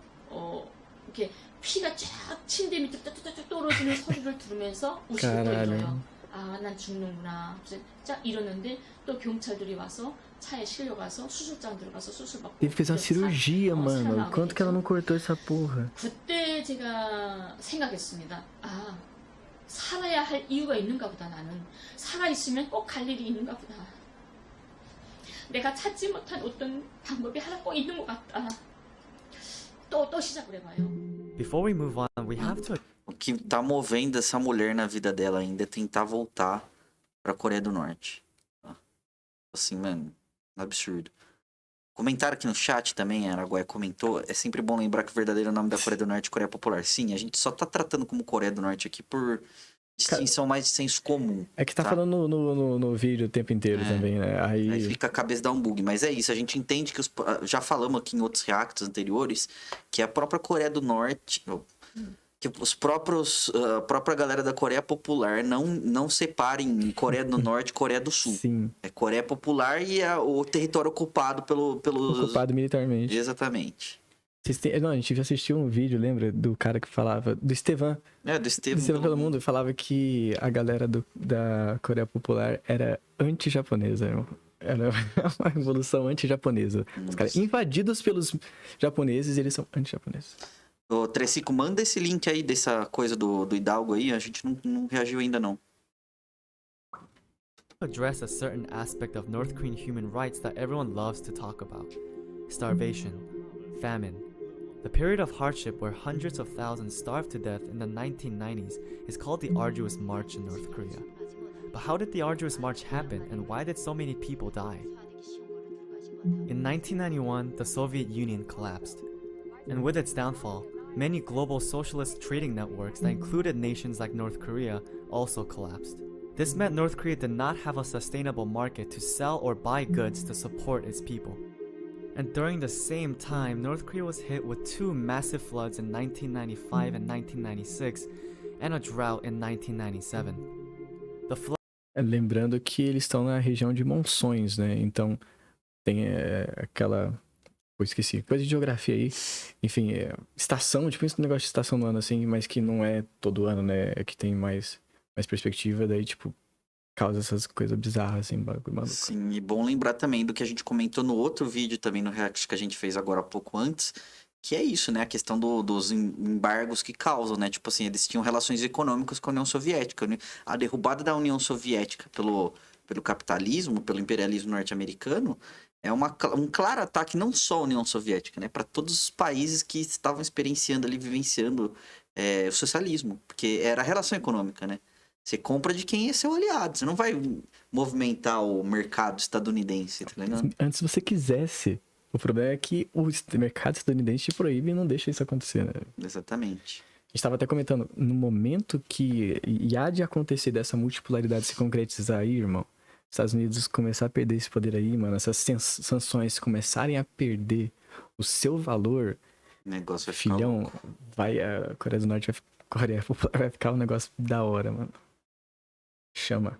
이렇게 피가 쫙 침대 밑에 뚝뚝뚝 떨어지는 소리를 들으면서 우시고 또 일어요. 아, 난 죽는구나. 쫙 이러는데 또 경찰들이 와서 차에 실려가서 수술장 들어가서 수술 받고 Teve que fazer uma cirurgia, mano. Quanto que ela não cortou essa porra? 그때 제가 생각했습니다. 아, 살아야 할 이유가 있는가 보다. 나는 살아있으면 꼭 갈 일이 있는가 보다. 내가 찾지 못한 어떤 방법이 하나 꼭 있는 것 같다. 또 시작을 해봐요. Before we move on, we have to O que tá movendo essa mulher na vida dela ainda é tentar voltar pra Coreia do Norte. Tá? Assim, mano, absurdo. Comentário aqui no chat também, a Araguaia comentou. É sempre bom lembrar que o verdadeiro nome da Coreia do Norte é Coreia Popular. Sim, a gente só tá tratando como Coreia do Norte aqui por distinção mais de senso comum. É que tá falando no vídeo o tempo inteiro também, né? Aí fica a cabeça dar um bug. Mas é isso, a gente entende que já falamos aqui em outros reacts anteriores que a própria Coreia do Norte, que a própria galera da Coreia Popular não separem Coreia do Norte e Coreia do Sul. Sim. É Coreia Popular e o território ocupado pelos... Ocupado militarmente. Exatamente. Não, a gente já assistiu um vídeo, lembra? Do cara que falava... Do Estevan. Do Estevan. Do Estevan pelo mundo. Falava que a galera da Coreia Popular era anti-japonesa, irmão. Era uma revolução anti-japonesa. Os caras invadidos pelos japoneses, eles são anti-japoneses. Ô, Trecico, manda esse link aí dessa coisa do Hidalgo aí. A gente não reagiu ainda, não. address a certain aspect of North Korean human rights that everyone loves to talk about. Starvation, famine. The period of hardship where hundreds of thousands starved to death in the 1990s is called the Arduous March in North Korea. But how did the Arduous March happen, and why did so many people die? In 1991, the Soviet Union collapsed. And with its downfall, many global socialist trading networks that included nations like North Korea also collapsed. This meant North Korea did not have a sustainable market to sell or buy goods to support its people. And during the same time, North Korea was hit with two massive floods in 1995 and 1996, and a drought in 1997. The flood Lembrando que eles estão na região de monções, né? Então, tem aquela... Eu esqueci, coisa de geografia aí. Enfim, estação, tipo esse negócio de estação do ano, assim, mas que não é todo ano, né? É que tem mais perspectiva, daí, tipo, causa essas coisas bizarras, assim, bagulho maluco. Sim, e bom lembrar também do que a gente comentou no outro vídeo também, no react que a gente fez agora há pouco antes, que é isso, né? A questão dos embargos que causam, né? Tipo assim, eles tinham relações econômicas com a União Soviética. A derrubada da União Soviética pelo capitalismo, pelo imperialismo norte-americano, é um claro ataque não só à União Soviética, né? Para todos os países que estavam experienciando ali, vivenciando o socialismo. Porque era a relação econômica, né? Você compra de quem é seu aliado. Você não vai movimentar o mercado estadunidense, tá ligado? Antes se você quisesse. O problema é que o mercado estadunidense te proíbe e não deixa isso acontecer, né? Exatamente. A gente estava até comentando, no momento que há de acontecer dessa multipolaridade se concretizar aí, irmão, os Estados Unidos começar a perder esse poder aí, mano, essas sanções começarem a perder o seu valor, O negócio vai ficar filhão, louco. a Coreia do Norte, Coreia Popular vai ficar um negócio da hora, mano. Chama.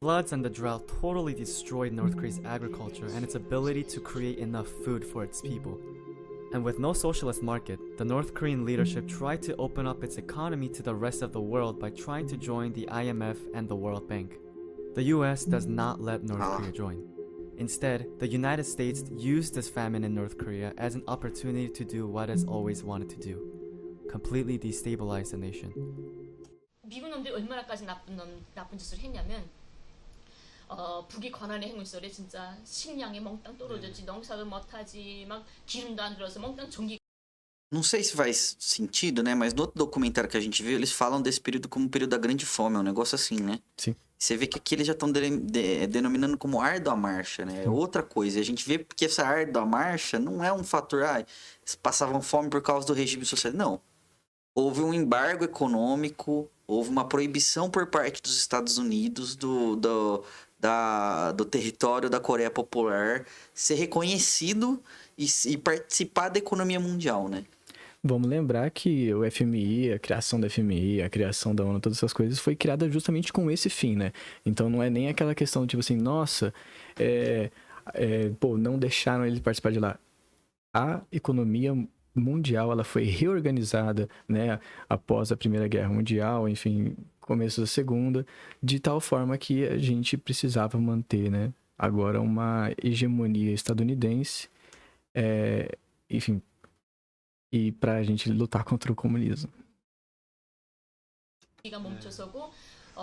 floods and the drought totally destroyed North Korea's agriculture and its ability to create enough food for its people. And with no socialist market, the North Korean leadership tried to open up its economy to the rest of the world by trying to join the IMF and the World Bank. The US does not let North Korea join. Instead, the United States used this famine in North Korea as an opportunity to do what it's always wanted to do: completely destabilize the nation. 미국 놈들이 얼마나까지 나쁜 짓을 했냐면 북이 권한의 행위 시절에 진짜 식량이 몽땅 떨어졌지, 농사도 못하지, 막 기름도 안 들어서 몽땅 전기. Não sei se faz sentido, né? Mas no outro documentário que a gente viu, eles falam desse período como o período da Grande Fome. É um negócio assim, né? Sim. Você vê que aqui eles já estão denominando como árdua marcha, né? É outra coisa. E a gente vê que essa árdua marcha não é um fator... eles passavam fome por causa do regime social. Não. Houve um embargo econômico, houve uma proibição por parte dos Estados Unidos do território da Coreia Popular ser reconhecido e participar da economia mundial, né? Vamos lembrar que o FMI, a criação do FMI, a criação da ONU, todas essas coisas foi criada justamente com esse fim, né? Então não é nem aquela questão tipo assim, nossa, pô, não deixaram ele participar de lá. A economia mundial, ela foi reorganizada, né, após a Primeira Guerra Mundial, enfim, começo da Segunda, de tal forma que a gente precisava manter, né, agora uma hegemonia estadunidense, enfim, e pra gente lutar contra o comunismo. 가 멈춰서고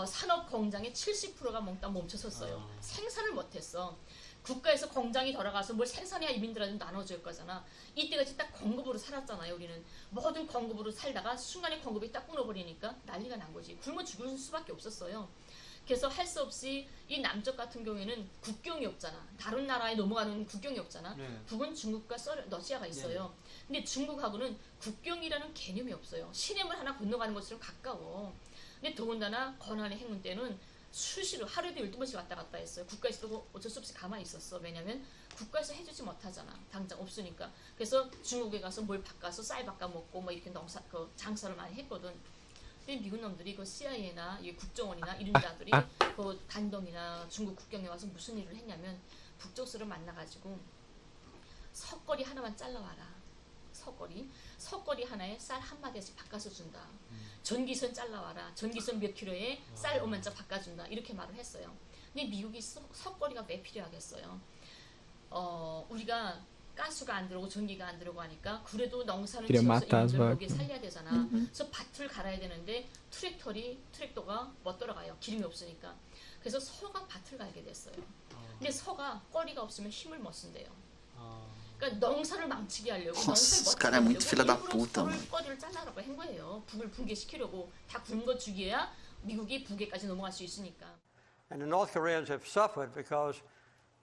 산업 공장의 70%가 몽땅 멈춰섰어요. 생산을 못했어. 국가에서 공장이 돌아가서 뭘 생산해야 이민들한테 나눠줄 거잖아. 이때같이 딱 공급으로 살았잖아요. 우리는 모든 공급으로 살다가 순간에 공급이 딱 끊어버리니까 난리가 난 거지. 굶어 죽을 수밖에 없었어요. 그래서 할 수 없이 이 남쪽 같은 경우에는 국경이 없잖아. 다른 나라에 넘어가는 국경이 없잖아. 북은 중국과 러시아가 있어요. 근데 중국하고는 국경이라는 개념이 없어요. 시내물 하나 건너가는 것처럼 가까워. 근데 더군다나 권한의 행군 때는 수시로 하루에도 12번씩 왔다 갔다 했어요. 국가에서도 어쩔 수 없이 가만히 있었어. 왜냐면 국가에서 해주지 못하잖아. 당장 없으니까. 그래서 중국에 가서 뭘 바꿔서 쌀 바꿔 먹고 뭐 이렇게 장사를 많이 했거든. 근데 미국 놈들이 그 CIA나 국정원이나 이런 자들이 그 단동이나 중국 국경에 와서 무슨 일을 했냐면 북쪽수를 만나가지고 석거리 하나만 잘라와라. 석거리 하나에 쌀 한 마디씩 바꿔서 준다. 전기선 잘라와라. 전기선 몇 킬로에 쌀 오만짜 바꿔준다. 이렇게 말을 했어요. 근데 미국이 석거리가 왜 필요하겠어요? 우리가 가스가 안 들어오고 전기가 안 들어오고 하니까 그래도 농사를 지어서 이민들 거기에 살려야 되잖아. 그래서 밭을 갈아야 되는데 트랙터가 못 돌아가요. 기름이 없으니까. 그래서 서가 밭을 갈게 됐어요. 근데 서가 꼬리가 없으면 힘을 못 쓴대요. 그러니까 농사를 망치게 하려고 Nossa, esse cara é muito filha da puta, mano. 꼬리를 잘라라고 한 거예요. 북을 붕괴시키려고 다 굶어 죽여야 미국이 북에까지 넘어갈 수 있으니까. And the North Koreans have suffered because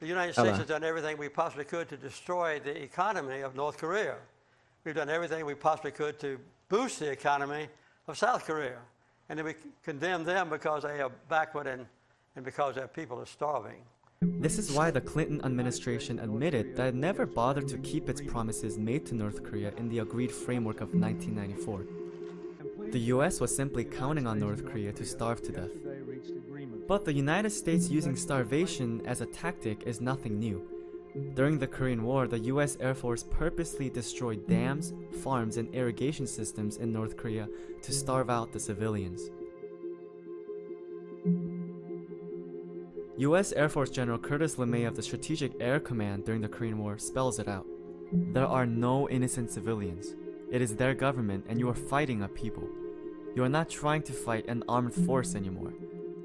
the United States has done everything we possibly could to destroy the economy of North Korea. We've done everything we possibly could to boost the economy of South Korea. And then we condemn them because they are backward and because their people are starving. This is why the Clinton administration admitted that it never bothered to keep its promises made to North Korea in the agreed framework of 1994. The US was simply counting on North Korea to starve to death. But the United States using starvation as a tactic is nothing new. During the Korean War, the US Air Force purposely destroyed dams, farms, and irrigation systems in North Korea to starve out the civilians. US Air Force General Curtis LeMay of the Strategic Air Command during the Korean War spells it out. There are no innocent civilians. It is their government and you are fighting a people. You are not trying to fight an armed force anymore.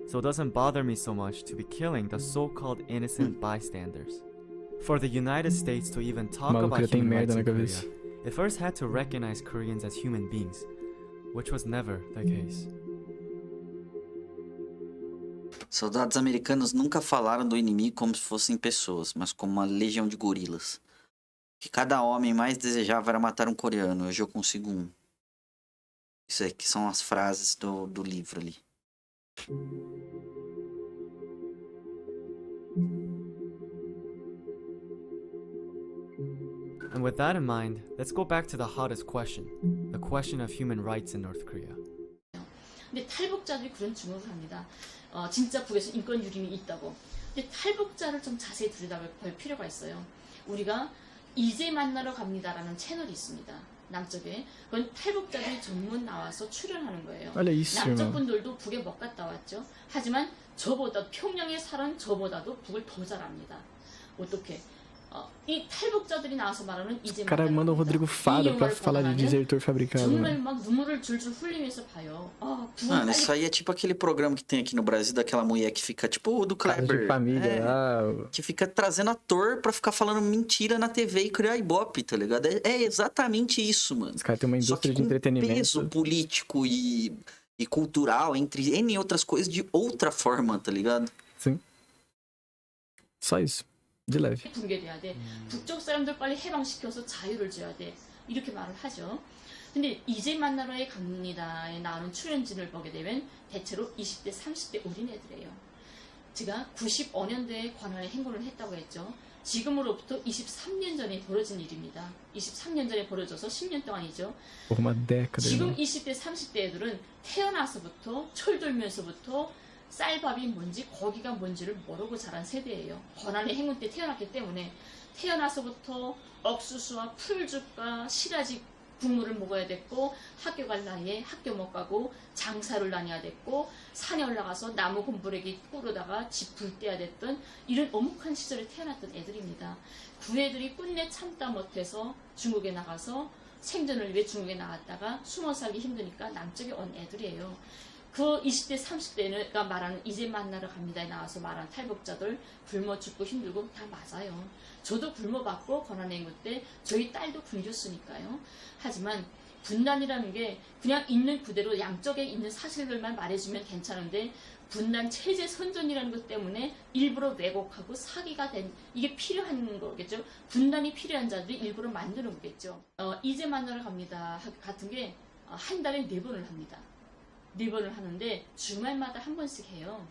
So it doesn't bother me so much to be killing the so-called innocent bystanders. For the United States to even talk about human rights in Korea, it first had to recognize Koreans as human beings, which was never the case. Soldados americanos nunca falaram do inimigo como se fossem pessoas, mas como uma legião de gorilas. O que cada homem mais desejava era matar um coreano. Hoje eu consigo um. Isso aqui são as frases do livro ali. And with that in mind, let's go back to the hottest question, the question of human rights in North Korea. 근데 탈북자들이 그런 증언을 합니다. 진짜 북에서 인권 유린이 있다고. 근데 탈북자를 좀 자세히 들여다볼 필요가 있어요. 우리가 이제 만나러 갑니다라는 채널이 있습니다. 남쪽에. 그건 탈북자들이 전문 나와서 출연하는 거예요. 남쪽 분들도 북에 못 갔다 왔죠. 하지만 저보다 평양에 사는 저보다도 북을 더 잘합니다. 어떻게? 이 탈북자들이 나와서 말하는 이제 cara manda o Rodrigo Faro pra falar de desertor fabricado. 정말 막 눈물을 줄줄 흘리면서 봐요. Mano, isso aí é tipo aquele programa que tem aqui no Brasil daquela mulher que fica tipo o do Kleber. De família, que fica trazendo ator pra ficar falando mentira na TV e criar ibope, tá ligado? É exatamente isso, mano. Os caras têm uma indústria de entretenimento. Peso político e cultural, entre N outras coisas, de outra forma, tá ligado? Sim. Só isso. De leve. 붕괴돼야 돼. 북쪽 사람들 빨리 해방시켜서 자유를 줘야 돼. 이렇게 말을 하죠. 근데 이제 만나러에 갑니다에 나오는 출연진을 보게 되면 대체로 20대, 30대 어린애들이에요. 제가 95년도에 관할에 행군을 했다고 했죠. 지금으로부터 23년 전에 벌어진 일입니다. 23년 전에 벌어져서 10년 동안이죠. Por uma década. 지금 Né? 20대, 30대 애들은 태어나서부터 철들면서부터 쌀밥이 뭔지 고기가 뭔지를 모르고 자란 세대예요. 고난의 행군 때 태어났기 때문에 태어나서부터 옥수수와 풀죽과 시라지 국물을 먹어야 됐고, 학교 갈 나이에 학교 못 가고 장사를 다녀야 됐고, 산에 올라가서 나무 곰부레기 꾸르다가 집 불 때야 됐던 이런 엄혹한 시절에 태어났던 애들입니다. 그 애들이 끝내 참다 못해서 중국에 나가서 생존을 위해 중국에 나갔다가 숨어 살기 힘드니까 남쪽에 온 애들이에요. 그 20대, 30대가 말하는 이제 만나러 갑니다에 나와서 말하는 탈북자들 굶어 죽고 힘들고 다 맞아요. 저도 굶어봤고 고난행군 때 저희 딸도 굶겼으니까요. 하지만 분단이라는 게 그냥 있는 그대로 양쪽에 있는 사실들만 말해주면 괜찮은데 분단 체제 선전이라는 것 때문에 일부러 왜곡하고 사기가 된 이게 필요한 거겠죠. 분단이 필요한 자들이 일부러 만드는 거겠죠. 이제 만나러 갑니다 같은 게 한 달에 4번을 합니다. 4번을 하는데 주말마다 한 번씩 해요.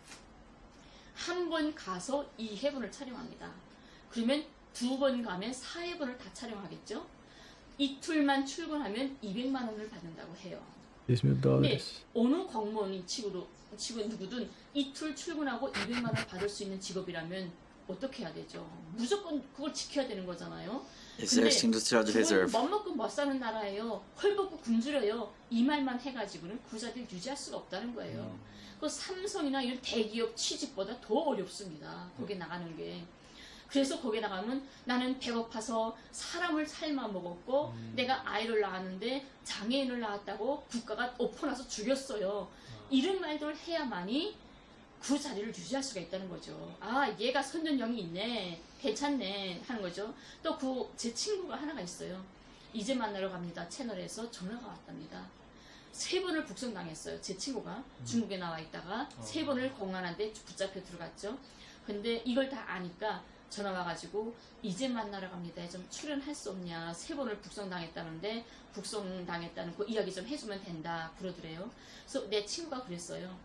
한 번 가서 2회분을 촬영합니다. 그러면 2번 가면 4회분을 다 촬영하겠죠. 이틀만 출근하면 200만 원을 받는다고 해요. $10,000 근데 어느 공무원이 치고 누구든 이틀 출근하고 200만 원 받을 수 있는 직업이라면 어떻게 해야 되죠? 무조건 그걸 지켜야 되는 거잖아요. Exército Industrial de Reserve. 못 먹고 못 사는 나라예요. 헐벗고 굶주려요. 이 말만 해가지고는 그 자리를 유지할 수가 없다는 거예요. 그 삼성이나 이런 대기업 취직보다 더 어렵습니다. 거기 나가는 게. 그래서 거기 나가면 나는 배고파서 사람을 삶아 먹었고 내가 아이를 낳았는데 장애인을 낳았다고 국가가 엎어나서 죽였어요. 이런 말들을 해야만이 그 자리를 유지할 수가 있다는 거죠. 아, 얘가 선전형이 있네, 괜찮네 하는 거죠. 또 제 친구가 하나가 있어요. 이제 만나러 갑니다 채널에서 전화가 왔답니다. 3번을 북송당했어요. 제 친구가 중국에 나와 있다가 3번을 공안한테 붙잡혀 들어갔죠. 근데 이걸 다 아니까 전화 와가지고 이제 만나러 갑니다. 좀 출연할 수 없냐. 3번을 북송당했다는데 북송당했다는 그 이야기 좀 해주면 된다 그러더래요. 그래서 내 친구가 그랬어요.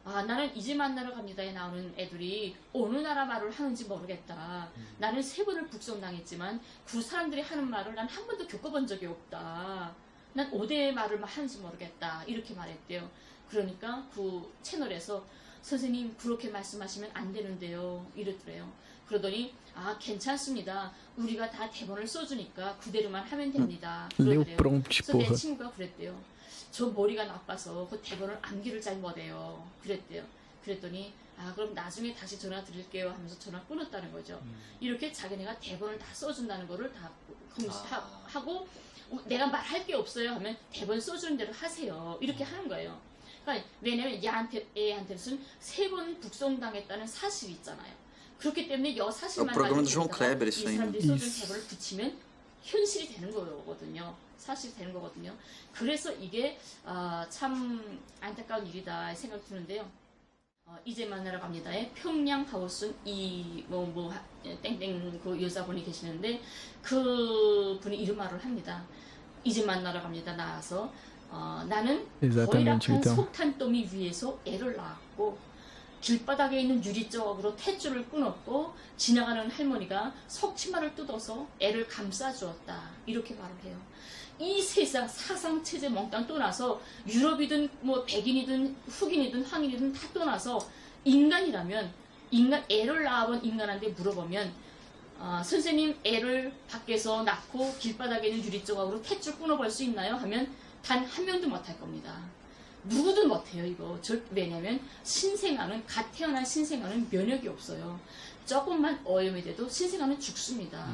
아, 나는 이제 만나러 갑니다에 나오는 애들이 어느 나라 말을 하는지 모르겠다. 나는 3번을 북송당했지만 그 사람들이 하는 말을 난 한 번도 겪어본 적이 없다. 난 어디의 말을 하는지 모르겠다. 이렇게 말했대요. 그러니까 그 채널에서 선생님 그렇게 말씀하시면 안 되는데요. 이랬더래요. 그러더니 아, 괜찮습니다. 우리가 다 대본을 써주니까 그대로만 하면 됩니다. Leu 그러더래요. prompt, 그래서 내 porra. 친구가 그랬대요. 저 머리가 나빠서 그 대본을 암기를 잘 못해요. 그랬대요. 그랬더니 아, 그럼 나중에 다시 전화 드릴게요 하면서 전화 끊었다는 거죠. 이렇게 자기네가 대본을 다 써준다는 거를 다 하고 내가 말할 게 없어요 하면 대본 써주는 대로 하세요. 이렇게 하는 거예요. 그러니까 왜냐면 애한테는 3번 북송당했다는 사실이 있잖아요. 그렇기 때문에 이 사실만 가지고 이 사람들이 써준 대본을 붙이면 현실이 되는 거거든요. 사실이 되는 거거든요. 그래서 이게 참 안타까운 일이다 생각이 드는데요. 이제 만나러 갑니다에 평양 하우스 땡땡 그 여자분이 계시는데 그 분이 이런 말을 합니다. 이제 만나러 갑니다. 나와서 나는 고이락한 석탄더미 위에서 애를 낳았고 길바닥에 있는 유리조각으로 탯줄을 끊었고 지나가는 할머니가 석치마를 뜯어서 애를 감싸주었다. 이렇게 말을 해요. 이 세상 사상체제 몽땅 떠나서 유럽이든 뭐 백인이든 흑인이든 황인이든 다 떠나서 인간이라면 애를 낳아본 인간한테 물어보면 선생님 애를 밖에서 낳고 길바닥에 있는 유리조각으로 탯줄 끊어볼 수 있나요? 하면 단 한 명도 못할 겁니다. 누구든 못해요 이거. 왜냐면 갓 태어난 신생아는 면역이 없어요. 조금만 오염이 돼도 신생아는 죽습니다.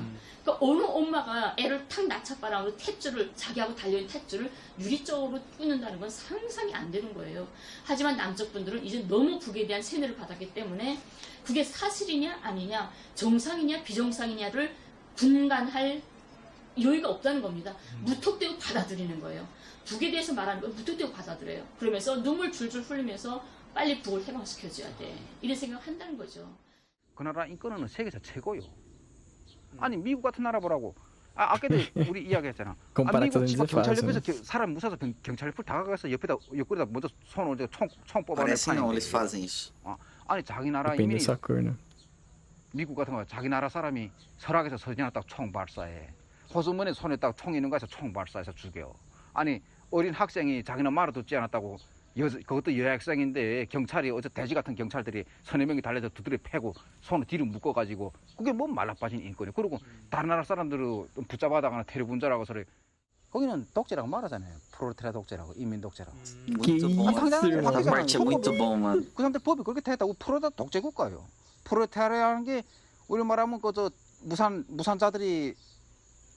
그러니까 어느 엄마가 애를 탁 낳자바람으로 탯줄을 자기하고 달려있는 탯줄을 유리쪽으로 끊는다는 건 상상이 안 되는 거예요. 하지만 남쪽 분들은 이제 너무 그에 대한 세뇌를 받았기 때문에 그게 사실이냐 아니냐 정상이냐 비정상이냐를 분간할 여유가 없다는 겁니다. 무턱대고 받아들이는 거예요. 북에 대해서 말하는 걸 무턱대고 받아들여요. 그러면서 눈물 줄줄 흘리면서 빨리 북을 해방시켜줘야 돼. 이런 생각을 한다는 거죠. 그 나라 인권은 세계에서 최고요. 아니 미국 같은 나라 보라고. 아까도 우리 이야기했잖아. 미국 집 경찰 옆에서 사람 무서워서 경찰 옆을 다가가서 옆구리다 먼저 손을 총 뽑아내. Parece não, eles fazem isso. 아니 자기 나라 Depende 이민이 dessa cor, né? 미국 같은 거 자기 나라 사람이 설악에서 서지나 딱 총 발사해. 호수문에 손에 딱 총 있는 거에서 총 발사해서 죽여. 아니 어린 학생이 자기는 말을 듣지 않았다고 그것도 여학생인데 경찰이 어제 돼지 같은 경찰들이 서너 명이 달려서 두드려 패고 손을 뒤로 묶어가지고 그게 뭐 말라빠진 인권이야. 그리고 다른 나라 사람들을 붙잡아다가나 테러군자라고 소리. 거기는 독재라고 말하잖아요. 프롤레타리아 독재라고, 인민 독재라고. Muito bom. Essa parte é muito bom, mano. 그 사람들 법이 그렇게 됐다고 프롤레타리아 독재 국가예요. 프롤레타리아라는 게 우리 말하면 그저 무산자들이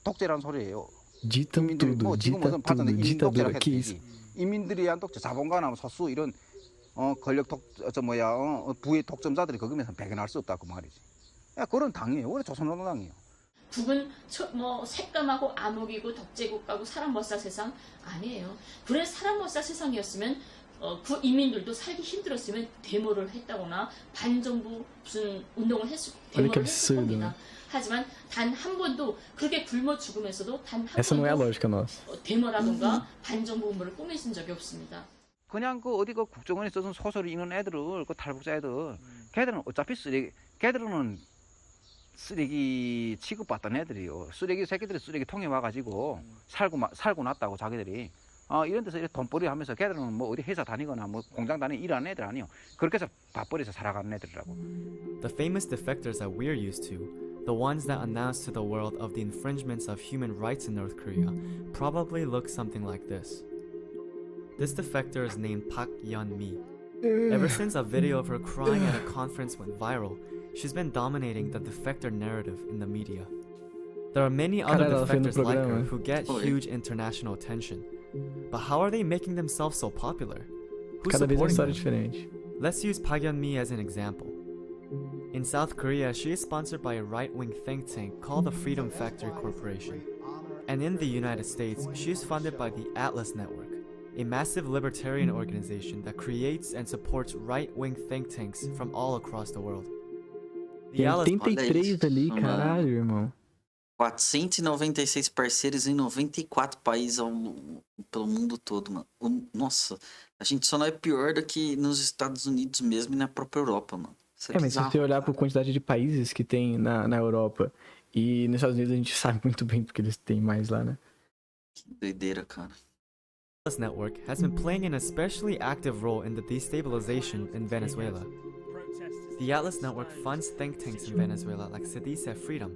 독재라는 소리예요. Ditam 인민들이 tudo, 뭐 지금 dita 무슨 봤던데 tudo, 인민 독재라 ditadura, que 했지. isso. 인민들이 한 독재, 자본가나 서수 이런 권력 부의 독점자들이 거기면서 배견할 수 없다 그 말이지. 야, 그런 당이에요. 원래 조선노동당이에요. 북은 뭐 새까마고 암흑이고 독재국가고 사람 못 살 세상 아니에요. 그래 사람 못 살 세상이었으면 그 인민들도 살기 힘들었으면 데모를 했다거나 반정부 무슨 운동을 데모를 했을 겁니다. 하지만 단 한 번도 그렇게 굶어 죽으면서도 단 한 Essa não é a 번도 lógica nossa. 데모라든가 반정부 운동을 꾸며진 적이 없습니다. 그냥 그 어디 그 국정원에 써준 소설을 읽는 애들을 그 탈북자 애들 걔들은 어차피 걔들은 쓰레기 취급받던 애들이요. 쓰레기 새끼들이 쓰레기통에 와가지고 살고 났다고 자기들이 이런 데서 이렇게 돈벌이 하면서 걔들은 뭐 어디 회사 다니거나 뭐 공장 다니는 일하는 애들 아니요. 그렇게 해서 밥벌이에서 살아가는 애들이라고. The famous defectors that we're used to, the ones that announce to the world of the infringements of human rights in North Korea, probably look something like this. This defector is named Park Yeon-mi. Ever since a video of her crying at a conference went viral, she's been dominating the defector narrative in the media. There are many other Cara, ela foi no defectors like her programa. who get huge international attention. But how are they making themselves so popular? Who's Cada vez uma supporting história them? diferente. Let's use Park Yeon-mi as an example. In South Korea, she is sponsored by a right-wing think tank called the Freedom Factory Corporation. And in the United States, she is funded by the Atlas Network, a massive libertarian organization that creates and supports right-wing think tanks from all across the world. The Tem Atlas 83 ali, Mano. caralho, irmão. 496 parceiros em 94 países pelo mundo todo, mano. Nossa, a gente só não é pior do que nos Estados Unidos mesmo e na própria Europa, mano. Isso Mas se bizarro, você olhar cara. por quantidade de países que tem na Europa e nos Estados Unidos, a gente sabe muito bem porque eles têm mais lá, né? Que doideira, cara. Network has been playing an especially active role in the destabilization in Venezuela. The Atlas Network funds think tanks in Venezuela like Se Dice Freedom,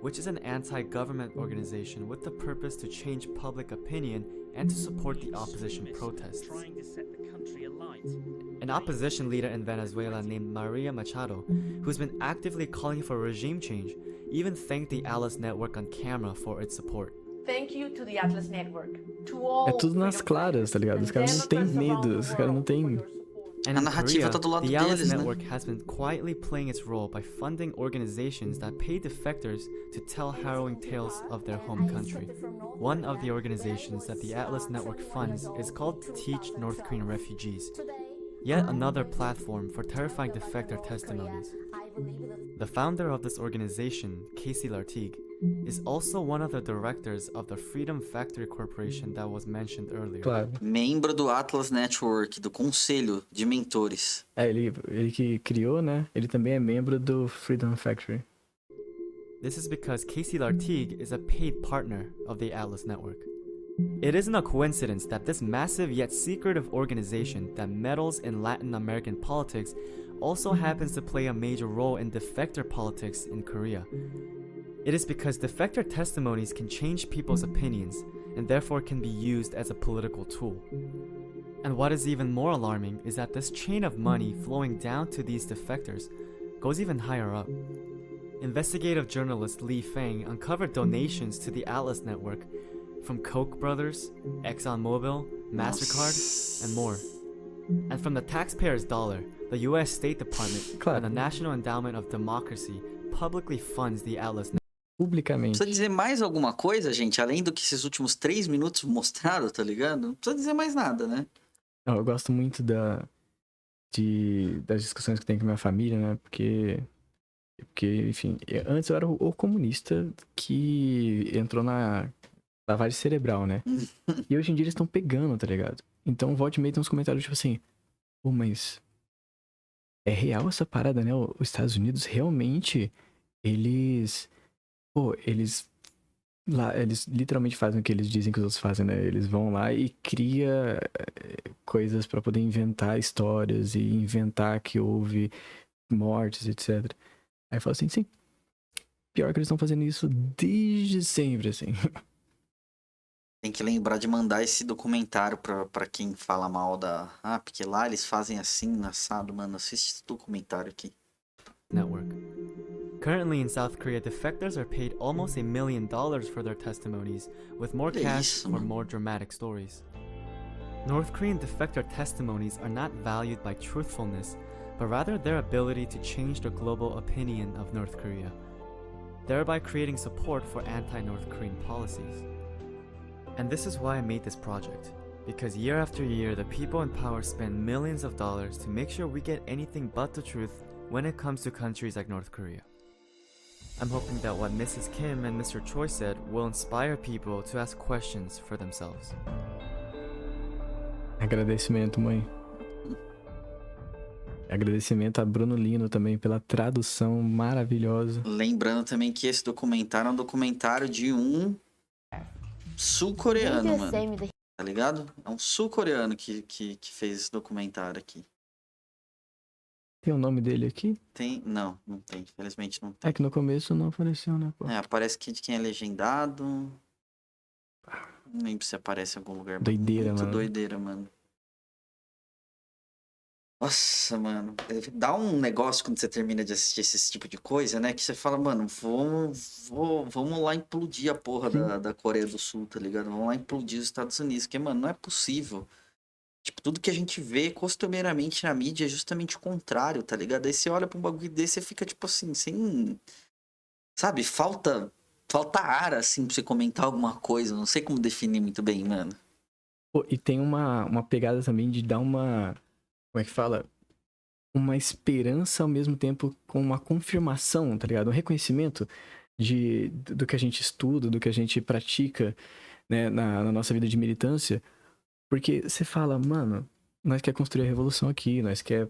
which is an anti-government organization with the purpose to change public opinion and to support the opposition protests. An opposition leader in Venezuela named Maria Machado, who's been actively calling for regime change, even thanked the Atlas Network on camera for its support. Thank you to the Atlas Network, to all É tudo nas freedom claras, tá ligado? Os caras não têm medo, os caras não têm... And A in narrativa Korea, tá do lado the Atlas deles, né? Network has been quietly playing its role by funding organizations that pay defectors to tell harrowing tales of their home country. One of the organizations that the Atlas Network funds is called Teach North Korean Refugees, yet another platform for terrifying defector testimonies. The founder of this organization, Casey Lartigue, is also one of the directors of the Freedom Factory Corporation that was mentioned earlier. Claro. Membro do Atlas Network, do Conselho de Mentores. É, ele que criou, né? Ele também é membro do Freedom Factory. This is because Casey Lartigue is a paid partner of the Atlas Network. It isn't a coincidence that this massive yet secretive organization that meddles in Latin American politics also happens to play a major role in defector politics in Korea. It is because defector testimonies can change people's opinions and therefore can be used as a political tool. And what is even more alarming is that this chain of money flowing down to these defectors goes even higher up. Investigative journalist Lee Fang uncovered donations to the Atlas Network from Koch brothers, ExxonMobil, MasterCard, and more. And from the taxpayer's dollar, the US State Department Claro. and the National Endowment of Democracy publicly funds the Atlas Network. Publicamente. Precisa dizer mais alguma coisa, gente? Além do que esses últimos 3 minutos mostraram, tá ligado? Não precisa dizer mais nada, né? Não, eu gosto muito das discussões que tem com a minha família, né? Porque enfim, antes eu era o comunista que entrou na lavagem cerebral, né? E hoje em dia eles estão pegando, tá ligado? Então, volta e meia tem uns comentários tipo assim, pô, mas é real essa parada, né? Os Estados Unidos realmente, eles, pô, eles lá, eles literalmente fazem o que eles dizem que os outros fazem, né? Eles vão lá e cria coisas pra poder inventar histórias e inventar que houve mortes, etc. Aí fala assim, sim, pior que eles estão fazendo isso desde sempre, assim. Tem que lembrar de mandar esse documentário pra quem fala mal da. Ah, porque lá eles fazem assim, assado, mano. Assiste esse documentário aqui. Network. Currently in South Korea, defectors are paid almost $1 million for their testimonies, with more Que cash isso, for mano? more dramatic stories. North Korean defector testimonies are not valued by truthfulness, but rather their ability to change the global opinion of North Korea, thereby creating support for anti-North Korean policies. And this is why I made this project, because year after year, the people in power spend millions of dollars to make sure we get anything but the truth when it comes to countries like North Korea. I'm hoping that what Mrs. Kim and Mr. Choi said will inspire people to ask questions for themselves. Agradecimento, mãe. Agradecimento a Bruno Lino também pela tradução maravilhosa. Lembrando também que esse documentário é um documentário de um They sul-coreano, do the mano. same with the Tá ligado? É um sul-coreano que fez esse documentário aqui. Tem o nome dele aqui? Tem. Não, não tem. Infelizmente não tem. É que no começo não apareceu, né, pô? É, aparece aqui de quem é legendado. Não lembro se aparece em algum lugar. Doideira, Muito mano. doideira, mano. Nossa, mano. Dá um negócio quando você termina de assistir esse tipo de coisa, né? Que você fala, mano, vamos lá implodir a porra da Coreia do Sul, tá ligado? Vamos lá implodir os Estados Unidos. Porque, mano, não é possível. Tipo, tudo que a gente vê costumeiramente na mídia é justamente o contrário, tá ligado? Aí você olha pra um bagulho desse e fica, tipo assim, sem. Sabe? Falta ar, assim, pra você comentar alguma coisa. Não sei como definir muito bem, mano. Pô, e tem uma pegada também de dar uma... Como é que fala? Uma esperança ao mesmo tempo com uma confirmação, tá ligado? Um reconhecimento do que a gente estuda, do que a gente pratica, né, na nossa vida de militância. Porque você fala, mano, nós quer construir a revolução aqui, nós quer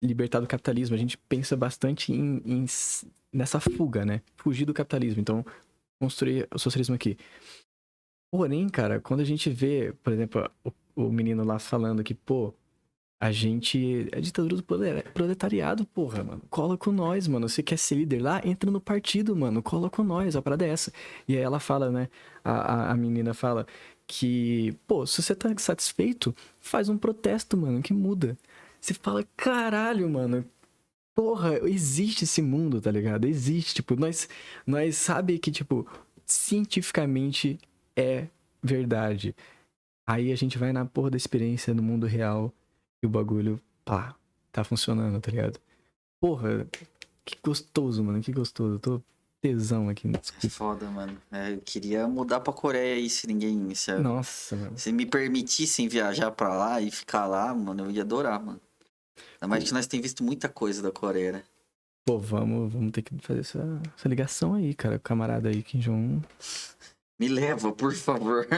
libertar do capitalismo. A gente pensa bastante nessa fuga, né? Fugir do capitalismo. Então, construir o socialismo aqui. Porém, cara, quando a gente vê, por exemplo, o menino lá falando que, pô, a gente é ditadura do proletariado, porra, mano. Cola com nós, mano. Você quer ser líder lá? Entra no partido, mano. Cola com nós, a parada é essa. E aí ela fala, né? A menina fala que, pô, se você tá satisfeito, faz um protesto, mano, que muda. Você fala, caralho, mano. Porra, existe esse mundo, tá ligado? Existe, tipo, nós sabe que, tipo, cientificamente é verdade. Aí a gente vai na porra da experiência no mundo real e o bagulho, pá, tá funcionando, tá ligado? Porra, que gostoso, mano, que gostoso. Eu tô tesão aqui, É desculpa. foda, mano. Eu queria mudar pra Coreia aí se ninguém. Nossa, mano. Se me permitissem viajar pra lá e ficar lá, mano, eu ia adorar, mano. Ainda mais que nós temos visto muita coisa da Coreia, né? Pô, vamos ter que fazer essa ligação aí, cara. Camarada aí, Kim Jong-un. Me leva, por favor.